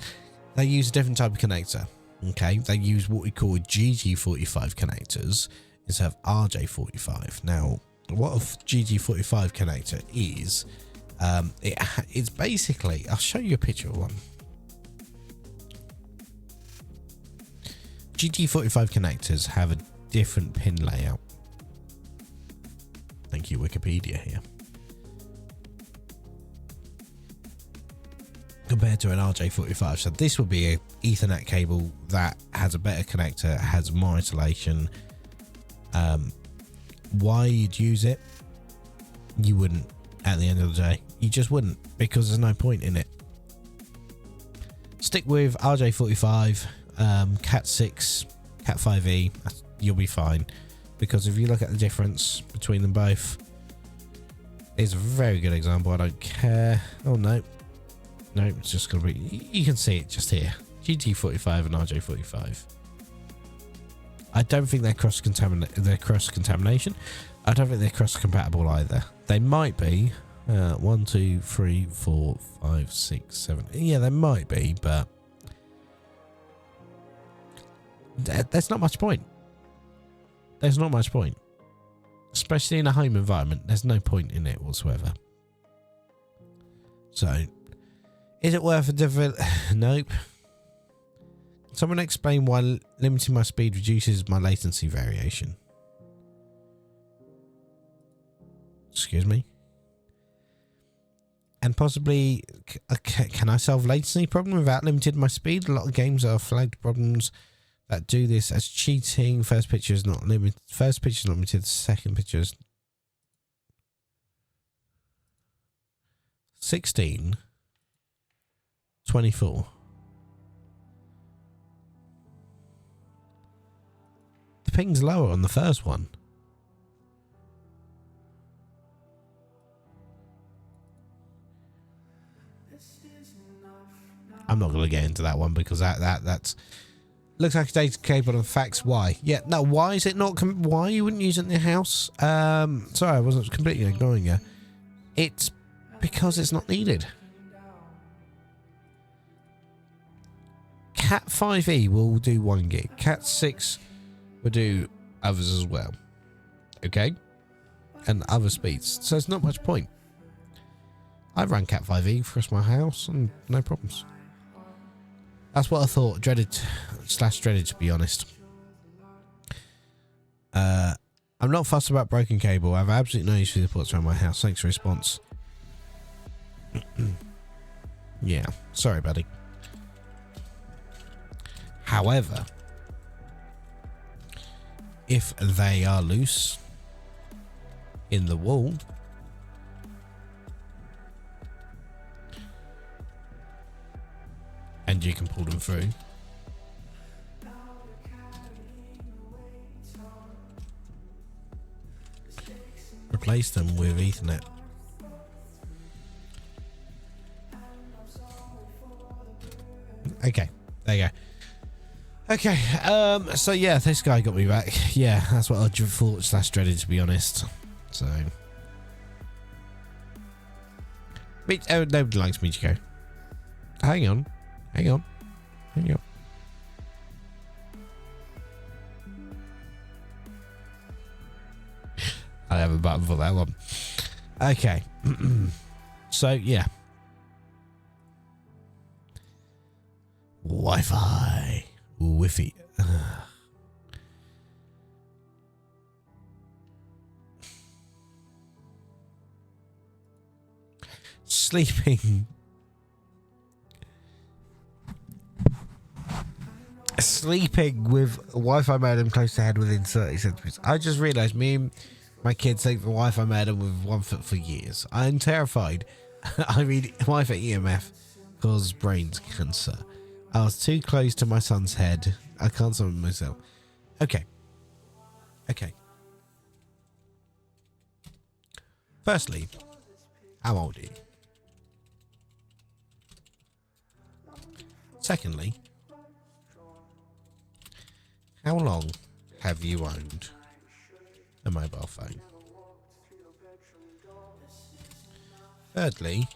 they use a different type of connector. Okay, they use what we call GG45 connectors instead of RJ45. Now, what a GG45 connector is, it's basically, I'll show you a picture of one. GG45 connectors have a different pin layout. Thank you, Wikipedia here. Compared to an RJ45. So this would be an Ethernet cable that has a better connector, has more isolation. Why you'd use it? You wouldn't at the end of the day. You just wouldn't, because there's no point in it. Stick with RJ45, Cat 6, Cat 5e, you'll be fine. Because if you look at the difference between them both, it's a very good example. I don't care. Oh, no. No, it's just going to be... You can see it just here. GT45 and RJ45. I don't think they're cross-contamination. I don't think they're cross-compatible either. They might be. 1, 2, 3, 4, 5, 6, 7. Yeah, they might be, but... There's not much point. There's not much point. Especially in a home environment. There's no point in it whatsoever. So... Is it worth a Nope. Someone explain why limiting my speed reduces my latency variation. Excuse me. And possibly, can I solve latency problem without limiting my speed? A lot of games are flagged problems that do this as cheating. First picture is not limited. First picture is not limited. Second picture is 16. 24. ping's lower on the first one. I'm not going to get into that one because that's looks like a data cable and facts. Why? Yeah, no. Why is it not? Why you wouldn't use it in the house? Sorry, I wasn't completely ignoring you. It's because it's not needed. Cat 5e will do 1 gig. Cat 6 will do others as well. Okay, and other speeds. So it's not much point. I've run Cat 5e across my house and no problems. That's what I thought. Dreaded to be honest. I'm not fussed about broken cable. I have absolutely no use for the ports around my house. Thanks for response. Yeah, sorry, buddy. However, if they are loose in the wall, and you can pull them through, replace them with Ethernet. Okay, there you go. Okay, so yeah, this guy got me back. Yeah, that's what I thought / dreaded, to be honest. So, nobody likes me to go. Hang on. I have a button for that one. Okay. So, yeah. Wi-Fi. Wi-Fi. Sleeping with a Wi-Fi modem close to head within 30 centimeters. I just realised me and my kids sleep with a Wi-Fi modem with 1 foot for years. I'm terrified. I read Wi-Fi EMF causes brain cancer. I was too close to my son's head. I can't summon myself. Okay. Firstly, how old are you? Secondly, how long have you owned a mobile phone? Thirdly,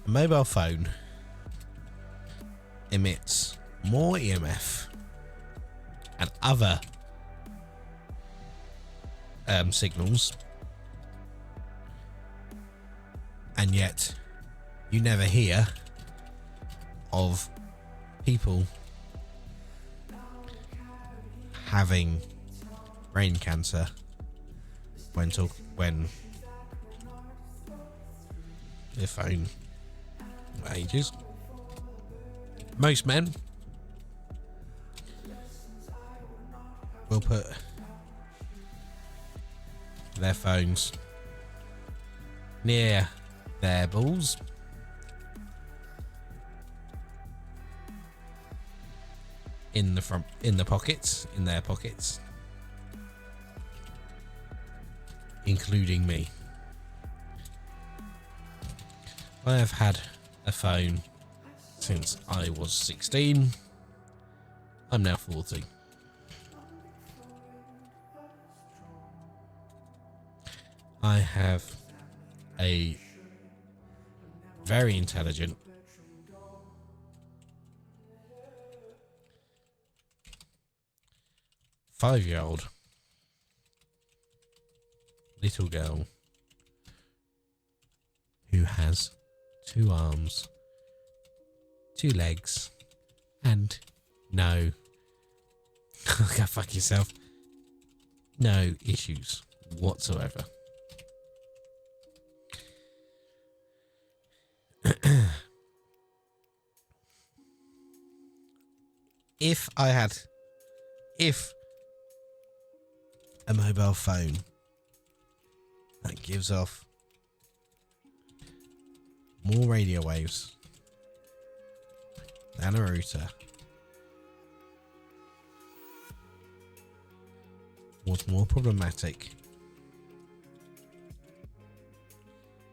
a mobile phone emits more EMF and other signals, and yet you never hear of people having brain cancer when their phone ages. Most men will put their phones near their balls, in their pockets, including me. I have had a phone since I was 16. I'm now 40. I have a very intelligent five-year-old little girl who has 2 arms, 2 legs, and no go fuck yourself, no issues whatsoever. If a mobile phone that gives off more radio waves than a router What's more problematic?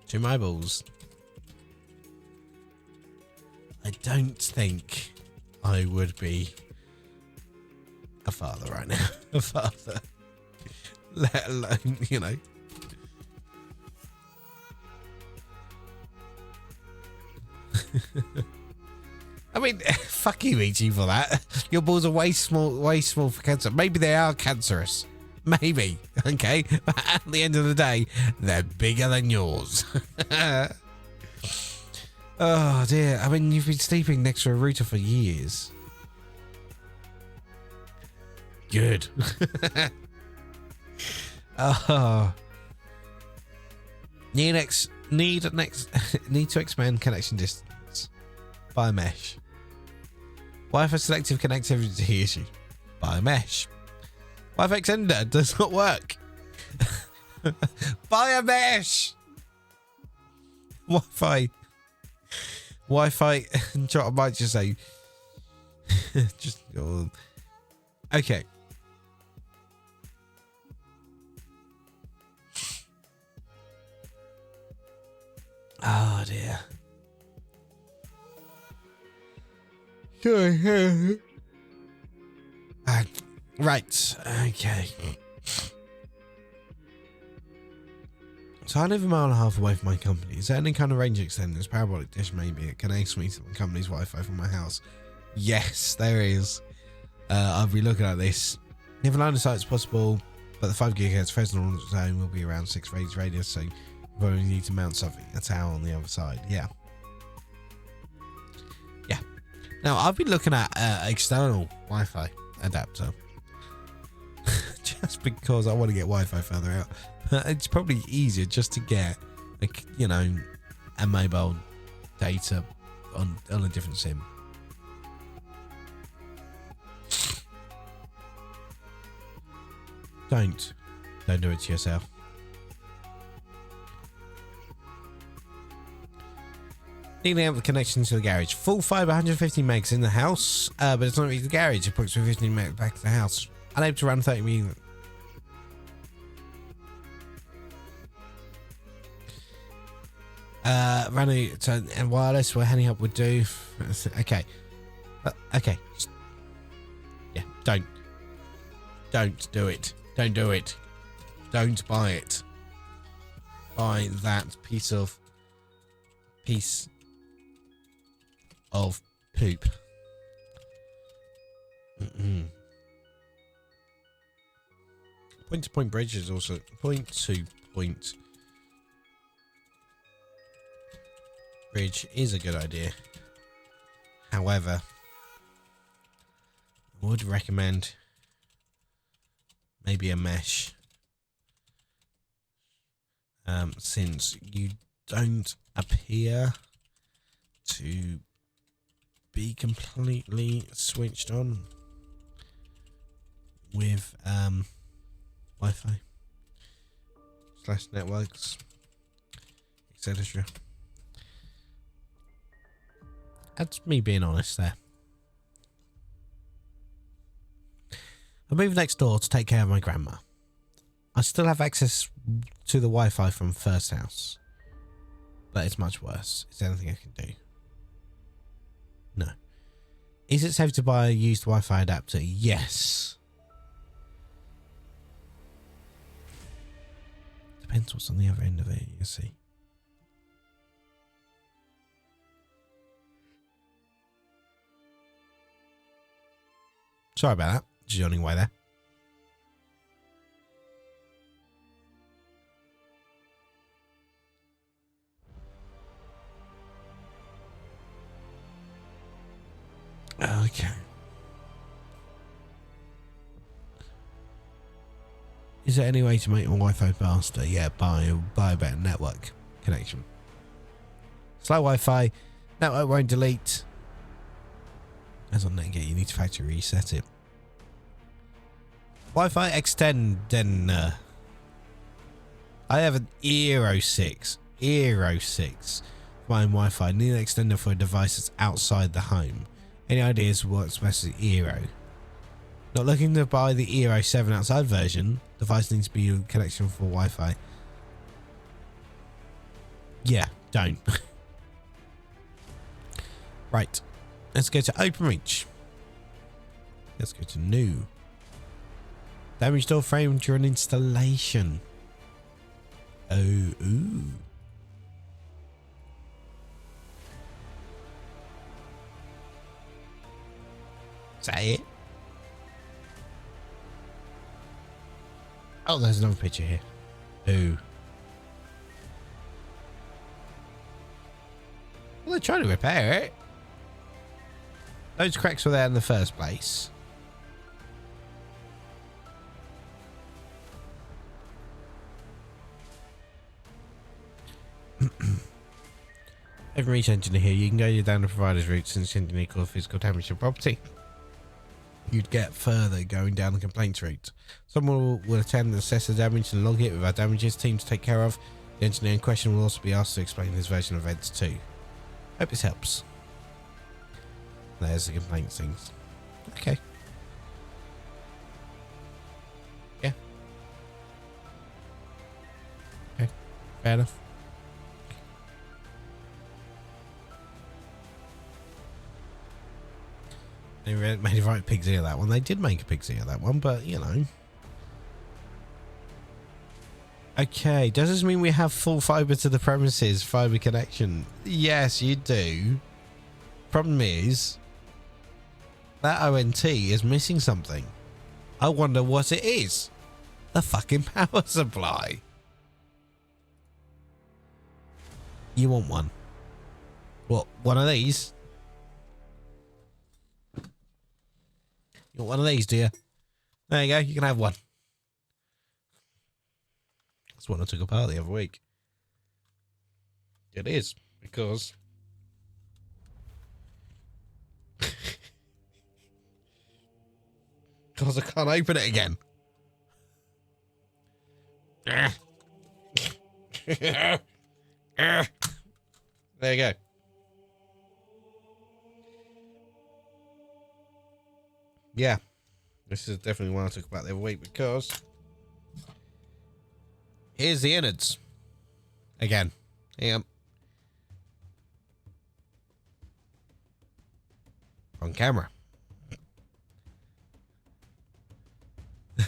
2 mobiles. I don't think I would be a father right now. A father. Let alone, you know. I mean, fuck you, EG, for that. Your balls are way small for cancer. Maybe they are cancerous. Maybe. Okay. But at the end of the day, they're bigger than yours. Oh, dear. I mean, you've been sleeping next to a router for years. Good. Oh. Need to expand connection distance by mesh. Wi-Fi selective connectivity issue by mesh. Wi-Fi extender does not work. By a mesh. Wi-Fi. I might just say. Just go. Okay. Oh dear. Right. Okay. So I live a mile and a half away from my company. Is there any kind of range extenders, parabolic dish maybe? It connects me to my company's Wi-Fi from my house. Yes, there is. I'll be looking at this. If a line of sight is possible, but the 5 GHz Fresnel zone will be around 6 range radius, so you probably need to mount something, a tower on the other side. Yeah. Yeah. Now, I've been looking at external Wi-Fi adapter. Just because I want to get Wi-Fi further out. It's probably easier just to get, like, you know, a mobile data on a different SIM. Don't do it to yourself. Needing out the connection to the garage. Full fiber, 150 megs in the house, but it's not really the garage. Approximately 15 megs back to the house. Unable to run 30 million. Running and wireless. We're handing up would do. Okay. Okay. Yeah. Don't do it. Don't do it. Don't buy it. Buy that piece of poop. Point-to-point bridge is also point-to-point bridge is a good idea. However, I would recommend maybe a mesh, since you don't appear to be completely switched on with Wi-Fi / networks, etc. That's me being honest there. I moved next door to take care of my grandma. I still have access to the Wi-Fi from first house, but it's much worse. Is there anything I can do? No. Is it safe to buy a used Wi-Fi adapter? Yes. Depends what's on the other end of it, you see. Sorry about that. Just yawning away there. Okay. Is there any way to make your Wi-Fi faster? Yeah, buy a better network connection. Slow Wi-Fi, network won't delete. As on Netgate, you need to factory reset it. Wi-Fi extender. I have an Eero 6 fine Wi-Fi. Need an extender for a device that's outside the home. Any ideas what works best with Eero? Not looking to buy the Eero 7 outside version. Device needs to be a connection for Wi-Fi. Yeah, don't. Right. Let's go to OpenReach. Let's go to new. Damaged door frame during installation. Oh, ooh. Is that it? Oh, there's another picture here. Ooh. Well, they're trying to repair it. Those cracks were there in the first place. Every engineer here, you can go down the provider's route since engineer called physical damage to property. You'd get further going down the complaints route. Someone will attend and assess the damage and log it with our damages team to take care of. The engineer in question will also be asked to explain his version of events too. Hope this helps. There's the complaints things. Okay. Yeah. Okay. Fair enough. They made a right pig's ear that one. They did make a pig's ear that one, but you know. Okay, does this mean we have full fibre to the premises, fibre connection? Yes, you do. Problem is, that ONT is missing something. I wonder what it is. The fucking power supply. You want one? What, one of these? You want one of these, do you? There you go, you can have one. That's what I took apart the other week. It is, because... because I can't open it again. There you go. Yeah, this is definitely one I took about the other week because here's the innards again. Hang on. On camera.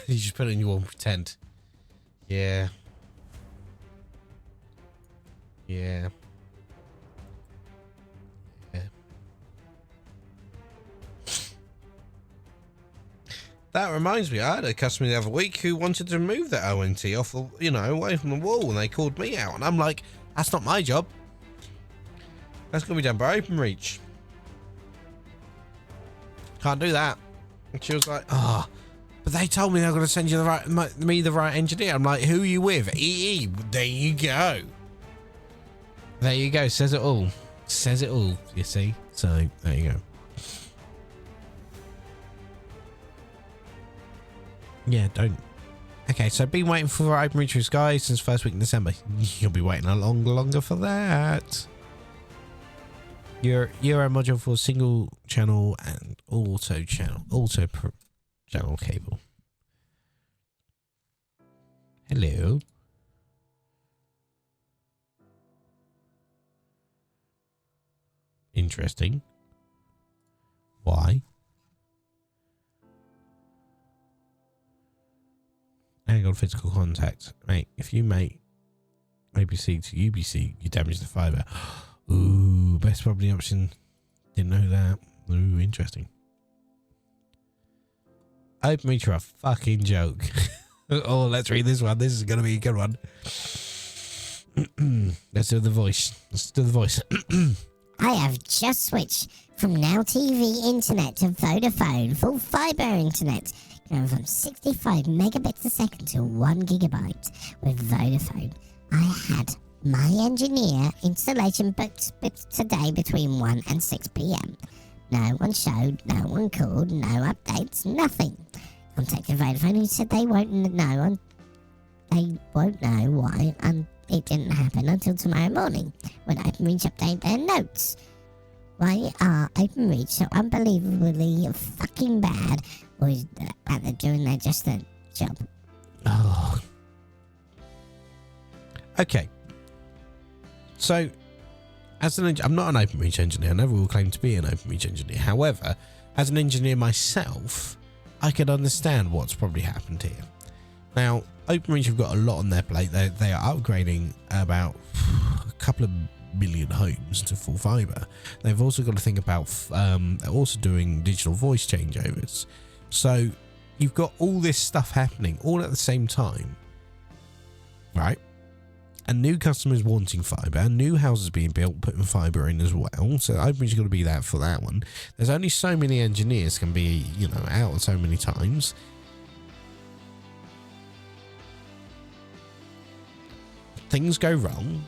You just put it in your wall and pretend. Yeah. Yeah. Yeah. That reminds me, I had a customer the other week who wanted to remove that ONT off the, you know, away from the wall, and they called me out, and I'm like, that's not my job. That's going to be done by OpenReach. Can't do that. And she was like, oh, but they told me they're going to send you the right engineer. I'm like, who are you with? EE. There you go. There you go. Says it all. Says it all, you see? So, there you go. Yeah, don't. Okay, so I've been waiting for OpenReach with Sky since first week in December. You'll be waiting a lot longer for that. Euro module for single channel and auto channel cable. Hello. Interesting. Why? Hang on, physical contact. Mate, if you make ABC to UBC, you damage the fibre. Ooh, best probably option. Didn't know that. Ooh, interesting. OpenReach are a fucking joke. Oh, let's read this one. This is going to be a good one. Let's do the voice. Let's do the voice. I have just switched from Now TV internet to Vodafone full fibre internet, going from 65 megabits a second to 1 gigabyte with Vodafone. I had my engineer installation booked today between 1 and 6 p.m. No one showed, no one called, no updates, nothing. Contacted Vodafone who said they won't know why, and it didn't happen until tomorrow morning when OpenReach update their notes. Why are OpenReach so unbelievably fucking bad? Or is that they're doing their just a job? Oh. Okay. So, as an I'm not an OpenReach engineer. I never will claim to be an OpenReach engineer. However, as an engineer myself, I can understand what's probably happened here. Now, OpenReach have got a lot on their plate. They are upgrading about a couple of million homes to full fibre. They've also got to think about they're also doing digital voice changeovers. So you've got all this stuff happening all at the same time, right? And new customers wanting fibre, new houses being built, putting fibre in as well. So OpenReach got to be that for that one. There's only so many engineers can be, you know, out so many times. Things go wrong.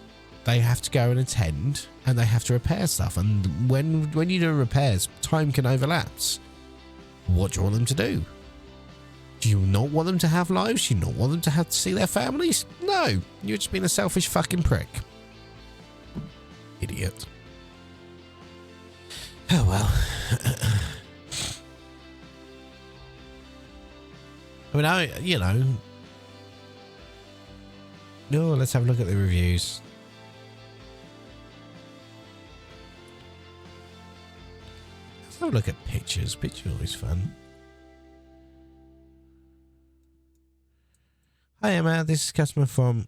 They have to go and attend, and they have to repair stuff. And when you do repairs, time can overlapse. What do you want them to do? Do you not want them to have lives? Do you not want them to have to see their families? No, you're just being a selfish fucking prick. Idiot. Oh well. You know. No, let's have a look at the reviews. Let's have a look at pictures. Pictures are always fun. Hi Emma, this is a customer from...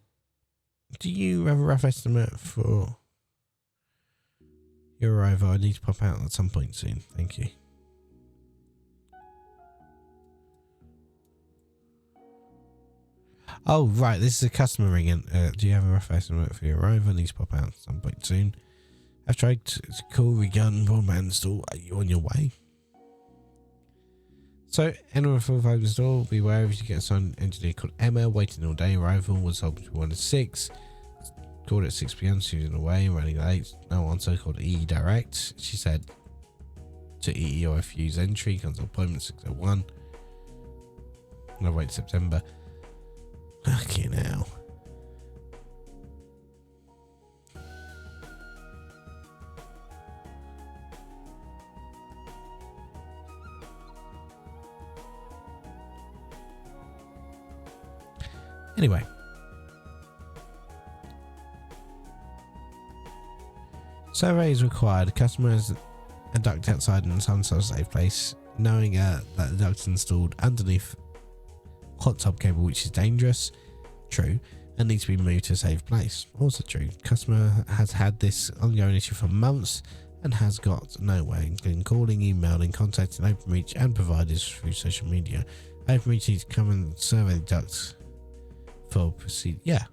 Do you have a rough estimate for your arrival? I need to pop out at some point soon. Thank you. Oh, right. This is a customer ringing. Do you have a rough estimate for your arrival? I need to pop out at some point soon. I've tried to call Regun broadband install. Are you on your way? So, anyone full fibre install, be aware if you get a signed engineer called Emma, waiting all day. Arrival was hoping to be 1 to 6. Called at 6 p.m. She was away, running late. No answer. Called EE Direct. She said to EE or refuse entry. Cancel appointment 601. No, wait September. Okay, now. Anyway. Survey is required. Customer has a duct outside in some sort of safe place, knowing that the duct is installed underneath hot tub cable, which is dangerous. True. And needs to be moved to a safe place. Also true. Customer has had this ongoing issue for months and has got nowhere, including calling, emailing, contacting OpenReach and providers through social media. OpenReach needs to come and survey the ducts for proceed. Yeah,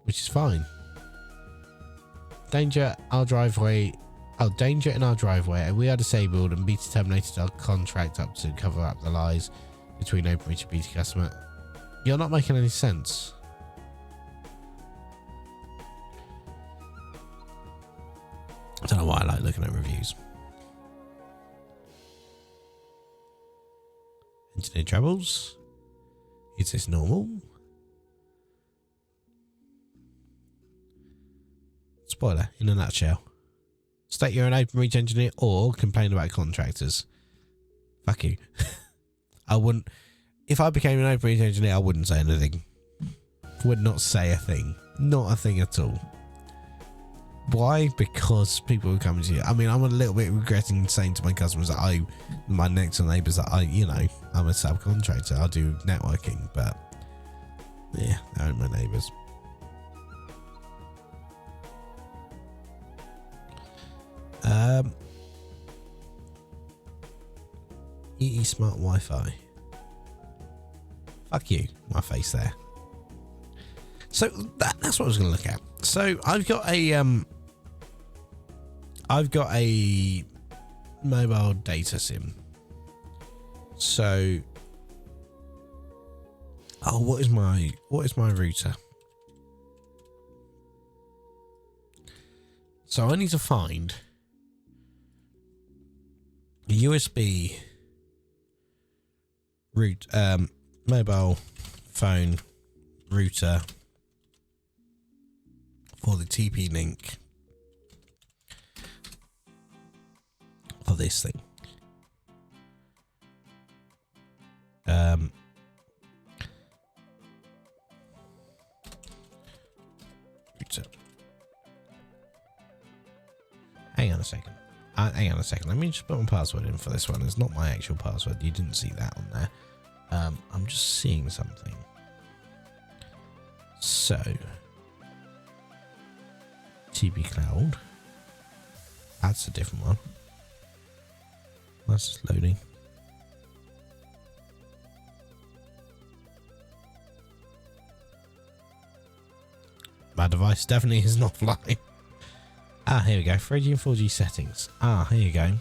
which is fine. Danger our driveway. Oh, danger in our driveway. We are disabled and BT terminated our contract up to cover up the lies between OpenReach and BT customer. You're not making any sense. I don't know why I like looking at reviews. Engineer troubles. Is this normal? Spoiler, in a nutshell. State you're an OpenReach engineer or complain about contractors. Fuck you. I wouldn't... If I became an OpenReach engineer, I wouldn't say anything. Would not say a thing. Not a thing at all. Why? Because people would come to you. I mean, I'm a little bit regretting saying to my customers that my next door neighbours that I'm a subcontractor. I do networking, but yeah, they aren't my neighbours. EE Smart Wi-Fi. Fuck you, my face there. So that's what I was going to look at. So I've got a mobile data sim. So, what is my router? So I need to find a USB mobile phone router for the TP-Link this thing. Hang on a second. Hang on a second. Let me just put my password in for this one. It's not my actual password. You didn't see that on there. I'm just seeing something. So, TB Cloud. That's a different one. That's just loading. My device definitely is not flying. Ah, here we go. 3G and 4G settings. Ah, here you go.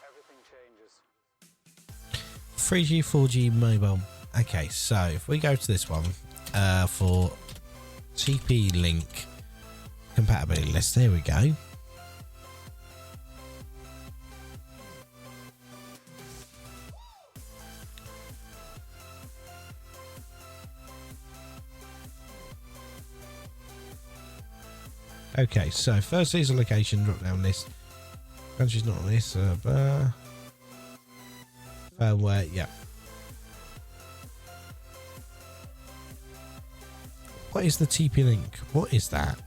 Everything changes. 3G, 4G mobile. Okay, so if we go to this one for TP-Link compatibility list, there we go. Okay, so first is a location drop down list. Country's not on this. Firmware, yeah. What is the TP-Link? What is that?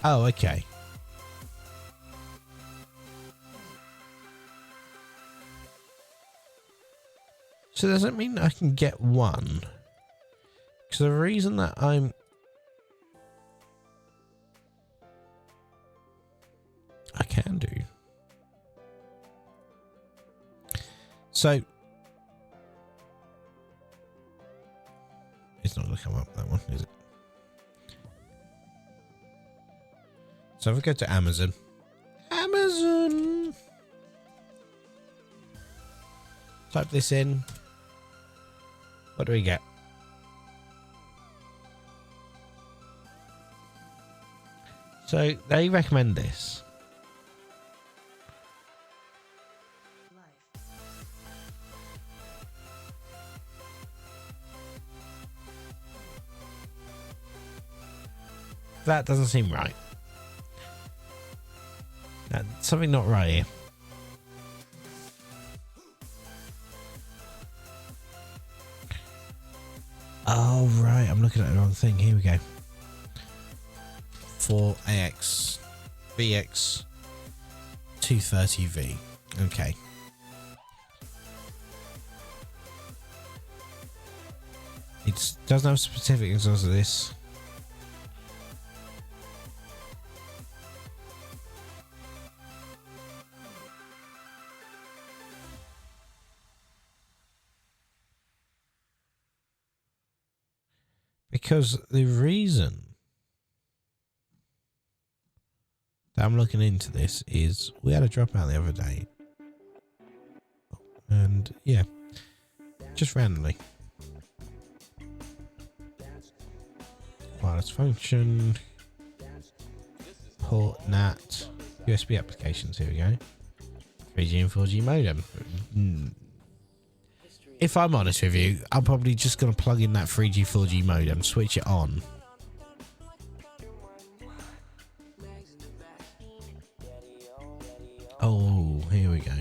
Oh, okay. So does that mean I can get one? Because the reason that I can do. So it's not going to come up, that one, is it? So if we go to Amazon. Type this in. What do we get? So they recommend this. That doesn't seem right. Something not right here. Oh, right. I'm looking at the wrong thing. Here we go. 4AX VX 230V. Okay. It doesn't have specific examples of this. Because the reason that I'm looking into this is we had a dropout the other day. And yeah, just randomly. Wireless function, port, NAT, USB applications. Here we go. 3G and 4G modem. If I'm honest with you, I'm probably just going to plug in that 3G, 4G modem, switch it on. Oh, here we go.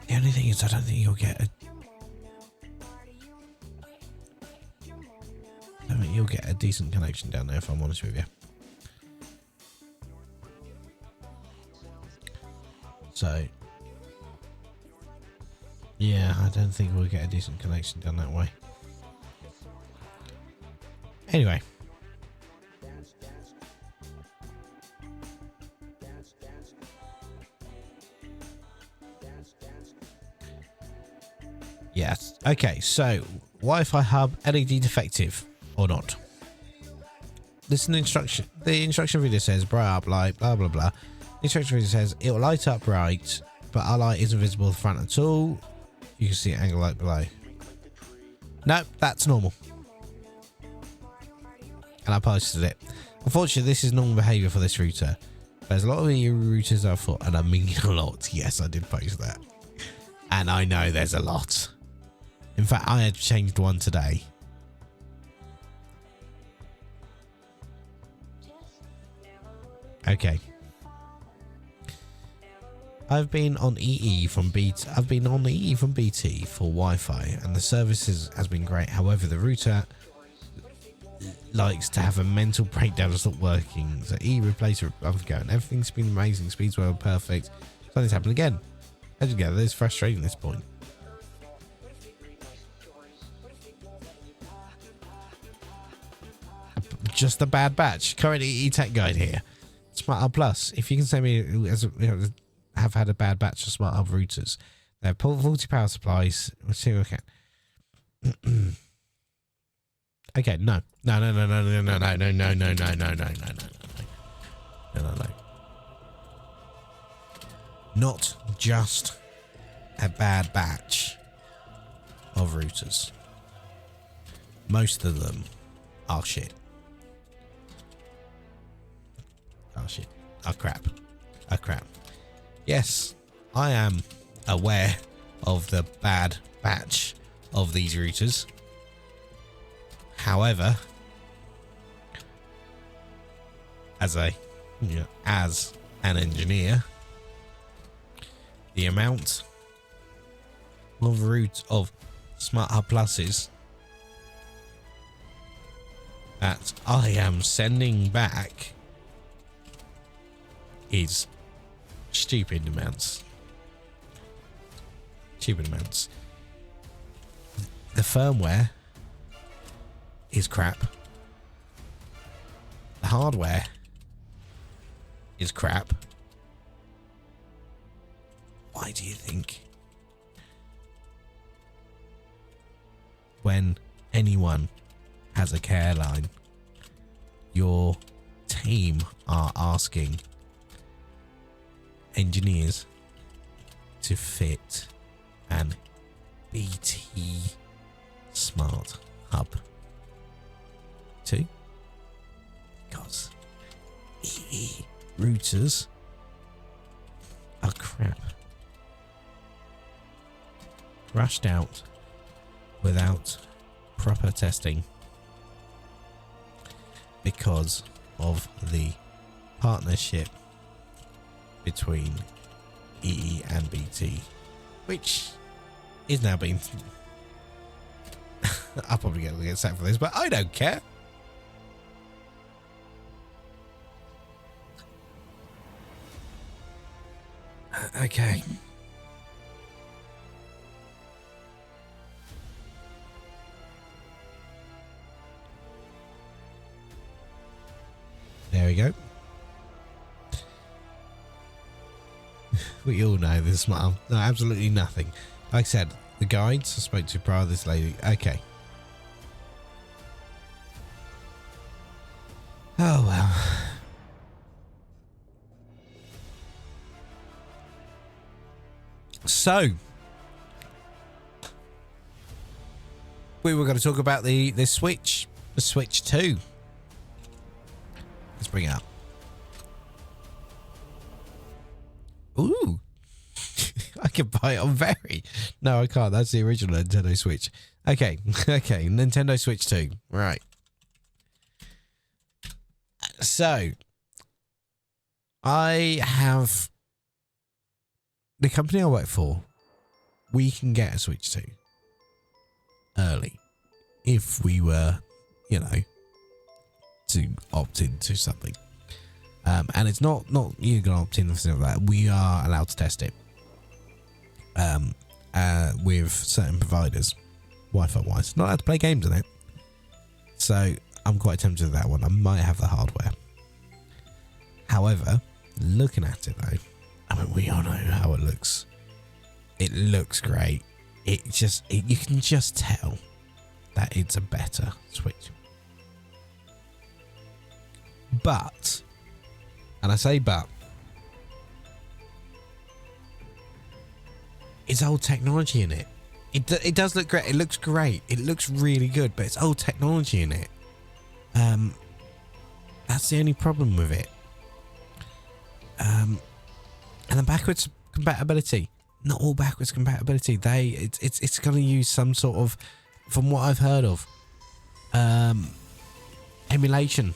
The only thing is I don't think you'll get a decent connection down there, if I'm honest with you. So, yeah, I don't think we'll get a decent connection down that way. Anyway. Yes. Okay, so Wi-Fi hub LED defective or not? This is an instruction. The instruction video says bright up light, blah blah blah. The instruction video says it will light up bright, but our light isn't visible at the front at all. You can see angle light below. Nope, that's normal. And I posted it. Unfortunately, this is normal behavior for this router. There's a lot of EU routers I thought, and I mean a lot. Yes, I did post that. And I know there's a lot. In fact, I had changed one today. Okay. I've been on EE from BT. I've been on EE from BT for Wi-Fi, and the service has been great. However, the router likes to have a mental breakdown and stop working. So EE replaced it. I'm going. Everything's been amazing. Speeds were perfect. Something's happened again. Altogether, it's frustrating at this point. Just a bad batch. Current EE tech guide here. Smart Hub Plus. If you can send me as have had a bad batch of Smart Hub routers. They're faulty power supplies. Let's see what we can. Okay, no. Not just a bad batch of routers. Most of them are shit. Oh shit. Oh crap. Oh crap. Yes, I am aware of the bad batch of these routers. However, as an engineer, the amount of Smart Hub Pluses that I am sending back is stupid amounts. Stupid amounts. The firmware is crap. The hardware is crap. Why do you think when anyone has a care line, your team are asking engineers to fit an BT Smart Hub 2? Because EE routers are crap. Rushed out without proper testing because of the partnership between EE and BT, which is now being I'll probably get sacked for this, but I don't care. Okay. There we go. We all know this smart. No, absolutely nothing. Like I said, the guides I spoke to prior to this lady. Okay. Oh well. So we were going to talk about the Switch, the Switch 2. Let's bring it up. Ooh. I can buy it on Very. No, I can't. That's the original Nintendo Switch. Okay. Okay. Nintendo Switch 2. Right. So I have the company I work for. We can get a Switch 2 early if we were, you know, to opt into something. And it's not you're gonna opt in for something like that. We are allowed to test it with certain providers, Wi-Fi wise. Not allowed to play games on it. So I'm quite tempted with that one. I might have the hardware. However, looking at it though, I mean, we all know how it looks. It looks great. You can just tell that it's a better Switch. But, and I say but, it's old technology in it. It does look great. It looks great. It looks really good, but it's old technology in it. That's the only problem with it. And then backwards compatibility. Not all backwards compatibility. It's going to use some sort of, from what I've heard of, emulation,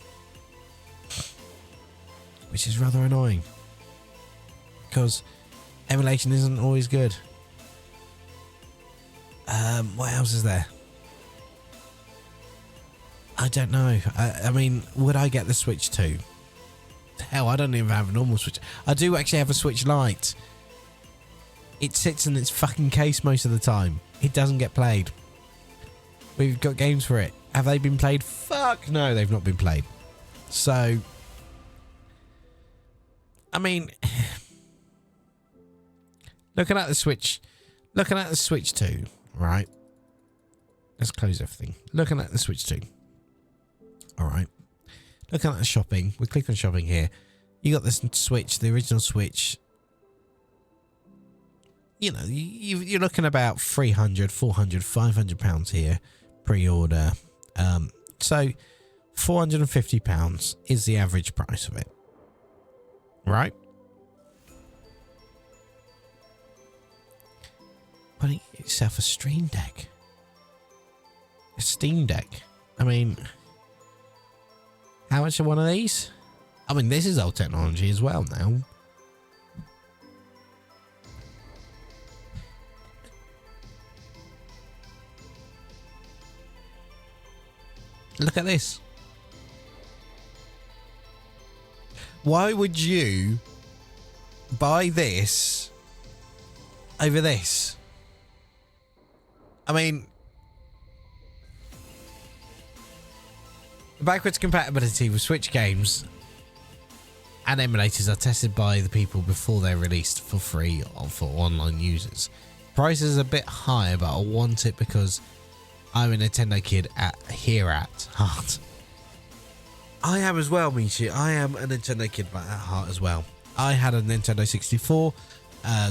which is rather annoying because emulation isn't always good. What else is there? I don't know. I mean, would I get the Switch 2? Hell, I don't even have a normal Switch. I do actually have a Switch Lite. It sits in its fucking case most of the time. It doesn't get played. We've got games for it. Have they been played? Fuck no, they've not been played. So, I mean, looking at the Switch 2, right? Let's close everything. Looking at the Switch 2. All right. Looking at the shopping. We click on shopping here. You got this Switch, the original Switch. You know, you're looking about 300, 400, 500 pounds here pre-order. So £450 is the average price of it. Right? Why don't you get yourself a Stream Deck? A Steam Deck. I mean, how much are one of these? I mean, this is old technology as well now. Look at this. Why would you buy this over this? I mean, the backwards compatibility with Switch games and emulators are tested by the people before they're released for free or for online users. Price is a bit higher, but I want it because I'm a Nintendo kid at heart. I am as well, Michi. I am a Nintendo kid at heart as well. I had a Nintendo 64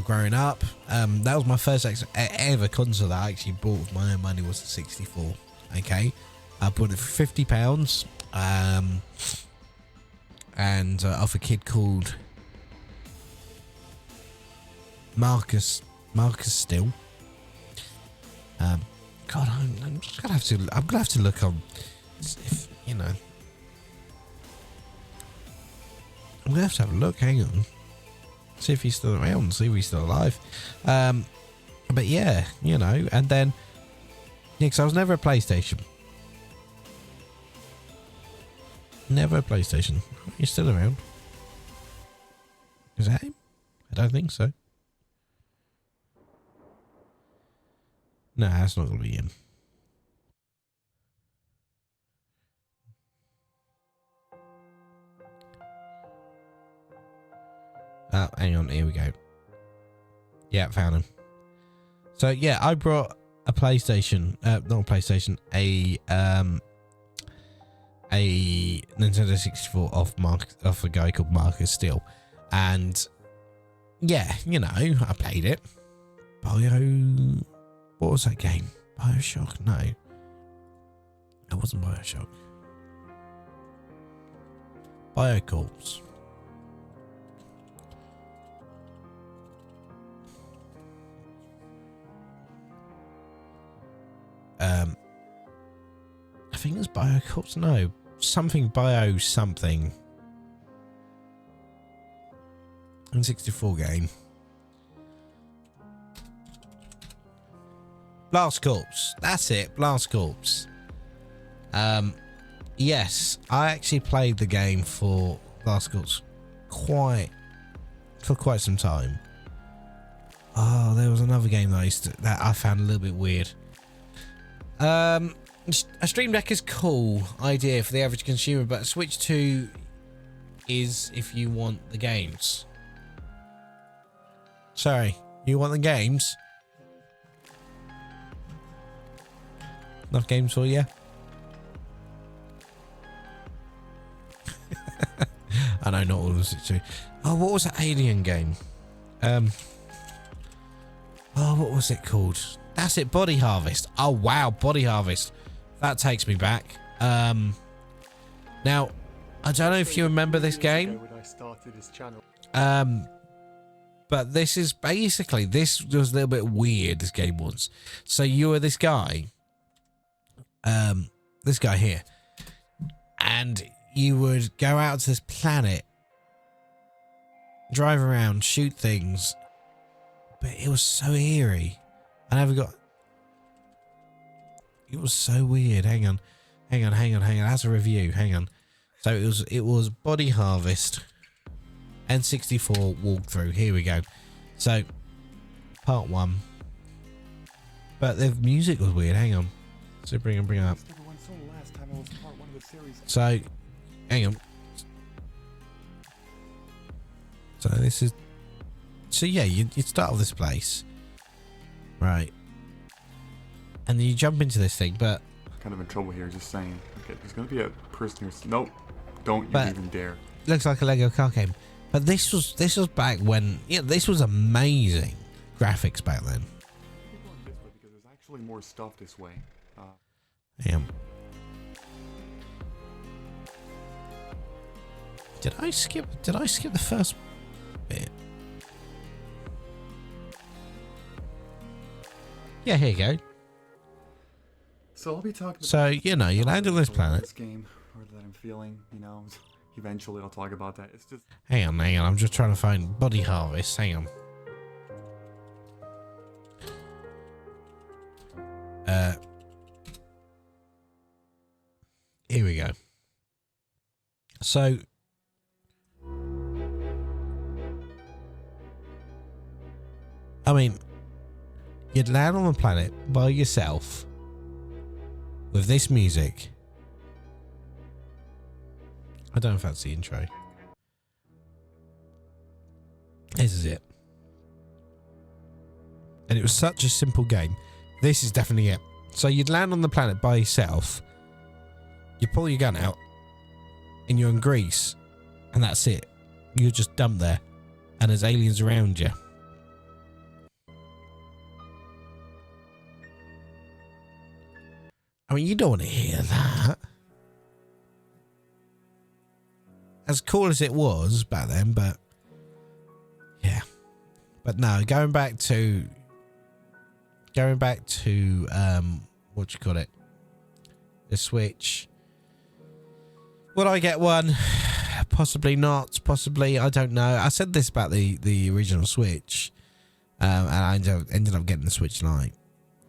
growing up. That was my first ever console that I actually bought with my own money, was the 64. Okay, I bought it for £50, and off a kid called Marcus Still. God, I'm just gonna have to look on, if, you know. I'm gonna have to have a look. Hang on, see if he's still around. See if he's still alive. But yeah, you know. And then, yeah, because I was never a PlayStation. Never a PlayStation. He's still around. Is that him? I don't think so. No, that's not going to be him. Oh, hang on. Here we go. Yeah, found him. So, yeah, I brought a PlayStation. Not a PlayStation. A Nintendo 64 off a guy called Marcus Steele. And, yeah, you know, I played it. What was that game? BioShock? No. It wasn't BioShock. BioCorps. I think it was BioCorps. No. Something Bio something. N64 game. Blast Corps. That's it. Blast Corps. Yes, I actually played the game for Blast Corps for quite some time. Oh, there was another game that I found a little bit weird. A Stream Deck is cool idea for the average consumer, but a Switch 2 is if you want the games. Sorry, you want the games? Enough games for you? I know, not all of us. Oh, what was that alien game? Oh, what was it called? That's it, Body Harvest. Oh, wow, Body Harvest. That takes me back. Now, I don't know if you remember this game. But this is basically, this was a little bit weird, this game was. So you were this guy here, and you would go out to this planet, drive around, shoot things, but it was so eerie. It was so weird. Hang on. That's a review. Hang on. So it was Body Harvest N64 walkthrough. Here we go. So part 1. But the music was weird. Hang on. So bring it up. So hang on. So this is. So yeah, you start with this place, right? And then you jump into this thing, but kind of in trouble here. Just saying. Okay, there's gonna be a person here. Nope. Don't you even dare. Looks like a Lego car game. But this was back when, this was amazing graphics back then. Because there's actually more stuff this way. Damn. Did I skip the first bit? Yeah, here you go. So I'll be talking. So you land on this planet. This game, or that I'm feeling, eventually I'll talk about that. It's just. Hang on. I'm just trying to find Body Harvest. Hang on. Here we go. So. I mean, you'd land on the planet by yourself with this music. I don't know if that's the intro. This is it. And it was such a simple game. This is definitely it. So you'd land on the planet by yourself. You pull your gun out. And you're in Greece. And that's it. You're just dumped there. And there's aliens around you. I mean, you don't want to hear that. As cool as it was back then, but yeah. But no, going back to what do you call it? The Switch. Would I get one? Possibly not. Possibly, I don't know. I said this about the original Switch, and I ended up getting the Switch Lite.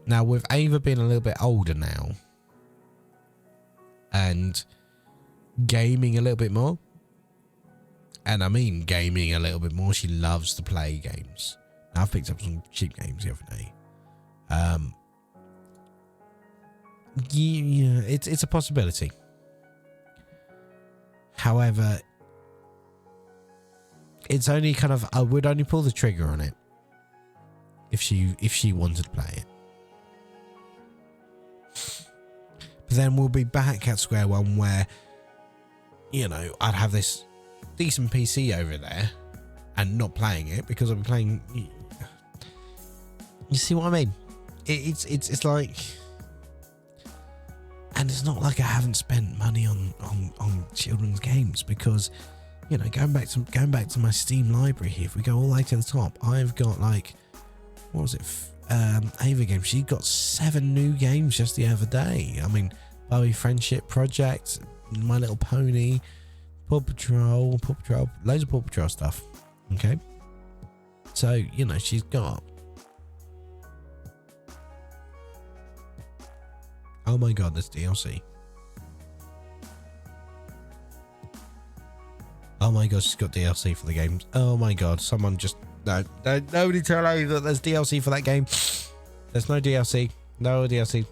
Now, with Ava being a little bit older now, and gaming a little bit more, and I mean gaming a little bit more, she loves to play games. Now, I've picked up some cheap games the other day. Yeah, it's a possibility. However, it's only kind of, I would only pull the trigger on it if she wanted to play it. But then we'll be back at square one where, I'd have this decent PC over there and not playing it because I'll be playing. You see what I mean? It's like, and it's not like I haven't spent money on children's games because, going back to my Steam library here, if we go all the way to the top, I've got like, what was it? Ava game. She got 7 new games just the other day. I mean, Bowie Friendship Project, My Little Pony, Paw Patrol, loads of Paw Patrol stuff. Okay, so she's got. Oh my god, there's DLC. Oh my god, she's got DLC for the games. Oh my god, someone just nobody tell Ava that there's DLC for that game. There's no DLC. No DLC.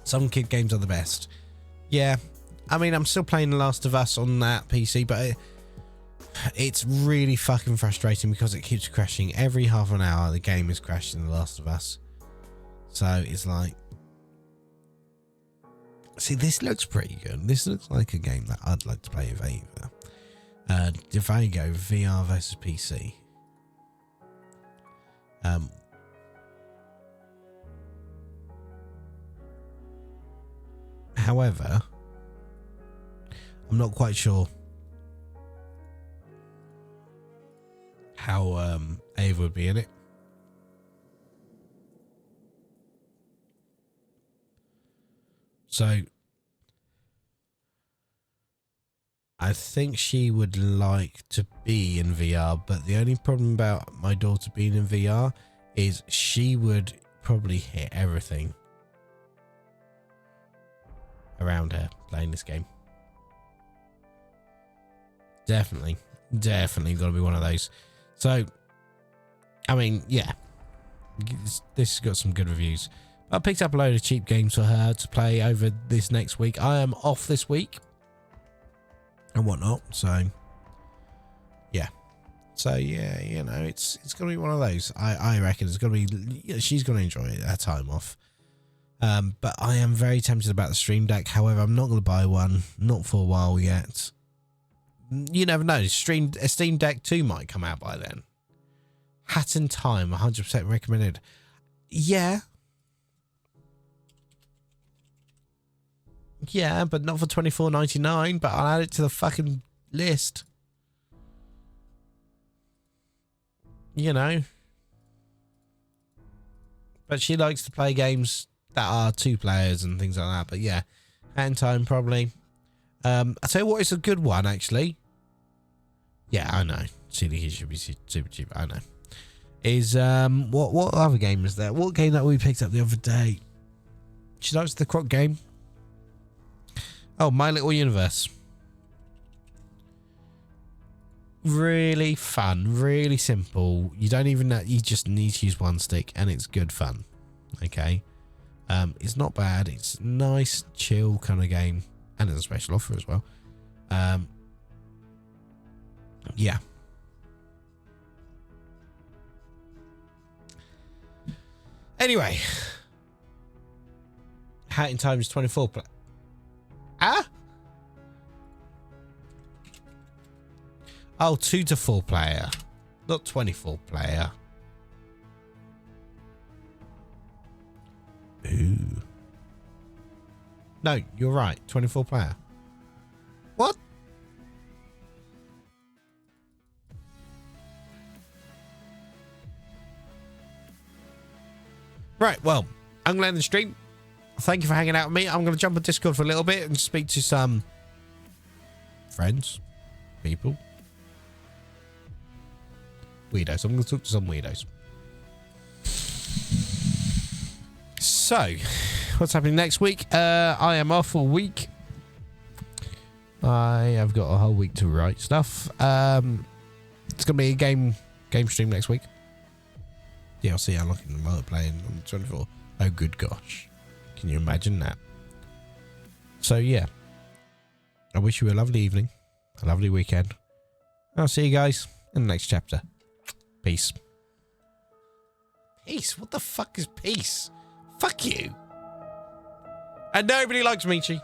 Some kid games are the best. Yeah. I mean, I'm still playing The Last of Us on that PC, but it's really fucking frustrating because it keeps crashing. Every half an hour, the game is crashing The Last of Us. So it's like... See, this looks pretty good. This looks like a game that I'd like to play with Ava. Devago VR versus PC. However, I'm not quite sure how Ava would be in it. So I think she would like to be in VR, but the only problem about my daughter being in VR is she would probably hit everything around her playing this game. Definitely got to be one of those. So, I mean, yeah, this has got some good reviews. I picked up a load of cheap games for her to play over this next week. I am off this week and whatnot, so yeah. So yeah, you know, it's gonna be one of those. I reckon it's gonna be. She's gonna enjoy it, her time off. But I am very tempted about the Stream Deck. However, I'm not gonna buy one, not for a while yet. You never know. A Steam Deck 2 might come out by then. Hat in time, 100% recommended. Yeah. Yeah, but not for $24.99. But I'll add it to the fucking list. You know. But she likes to play games that are 2 players and things like that. But yeah, Hat in time probably. I'll tell you what, it's a good one actually. Yeah, I know. CD should be super cheap. I know. Is what other game is there? What game that we picked up the other day? She likes the croc game. Oh, My Little Universe. Really fun, really simple. You don't even know, you just need to use one stick and it's good fun. Okay. It's not bad. It's nice, chill kind of game. And it's a special offer as well. Yeah. Anyway. Hat in time is 24. Ah? Oh, 2 to 4 player. Not 24 player. Ooh. No, you're right. 24 player. What? Right, well, I'm going to end the stream. Thank you for hanging out with me. I'm going to jump on Discord for a little bit and speak to some friends, people. Weirdos. I'm going to talk to some weirdos. So, what's happening next week? I am off all week. I have got a whole week to write stuff. It's going to be a game stream next week. DLC unlocking the multiplayer on the 24. Oh, good gosh. Can you imagine that? So, yeah. I wish you a lovely evening, a lovely weekend. I'll see you guys in the next chapter. Peace. Peace? What the fuck is peace? Fuck you. And nobody likes Michi.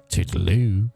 Toodaloo.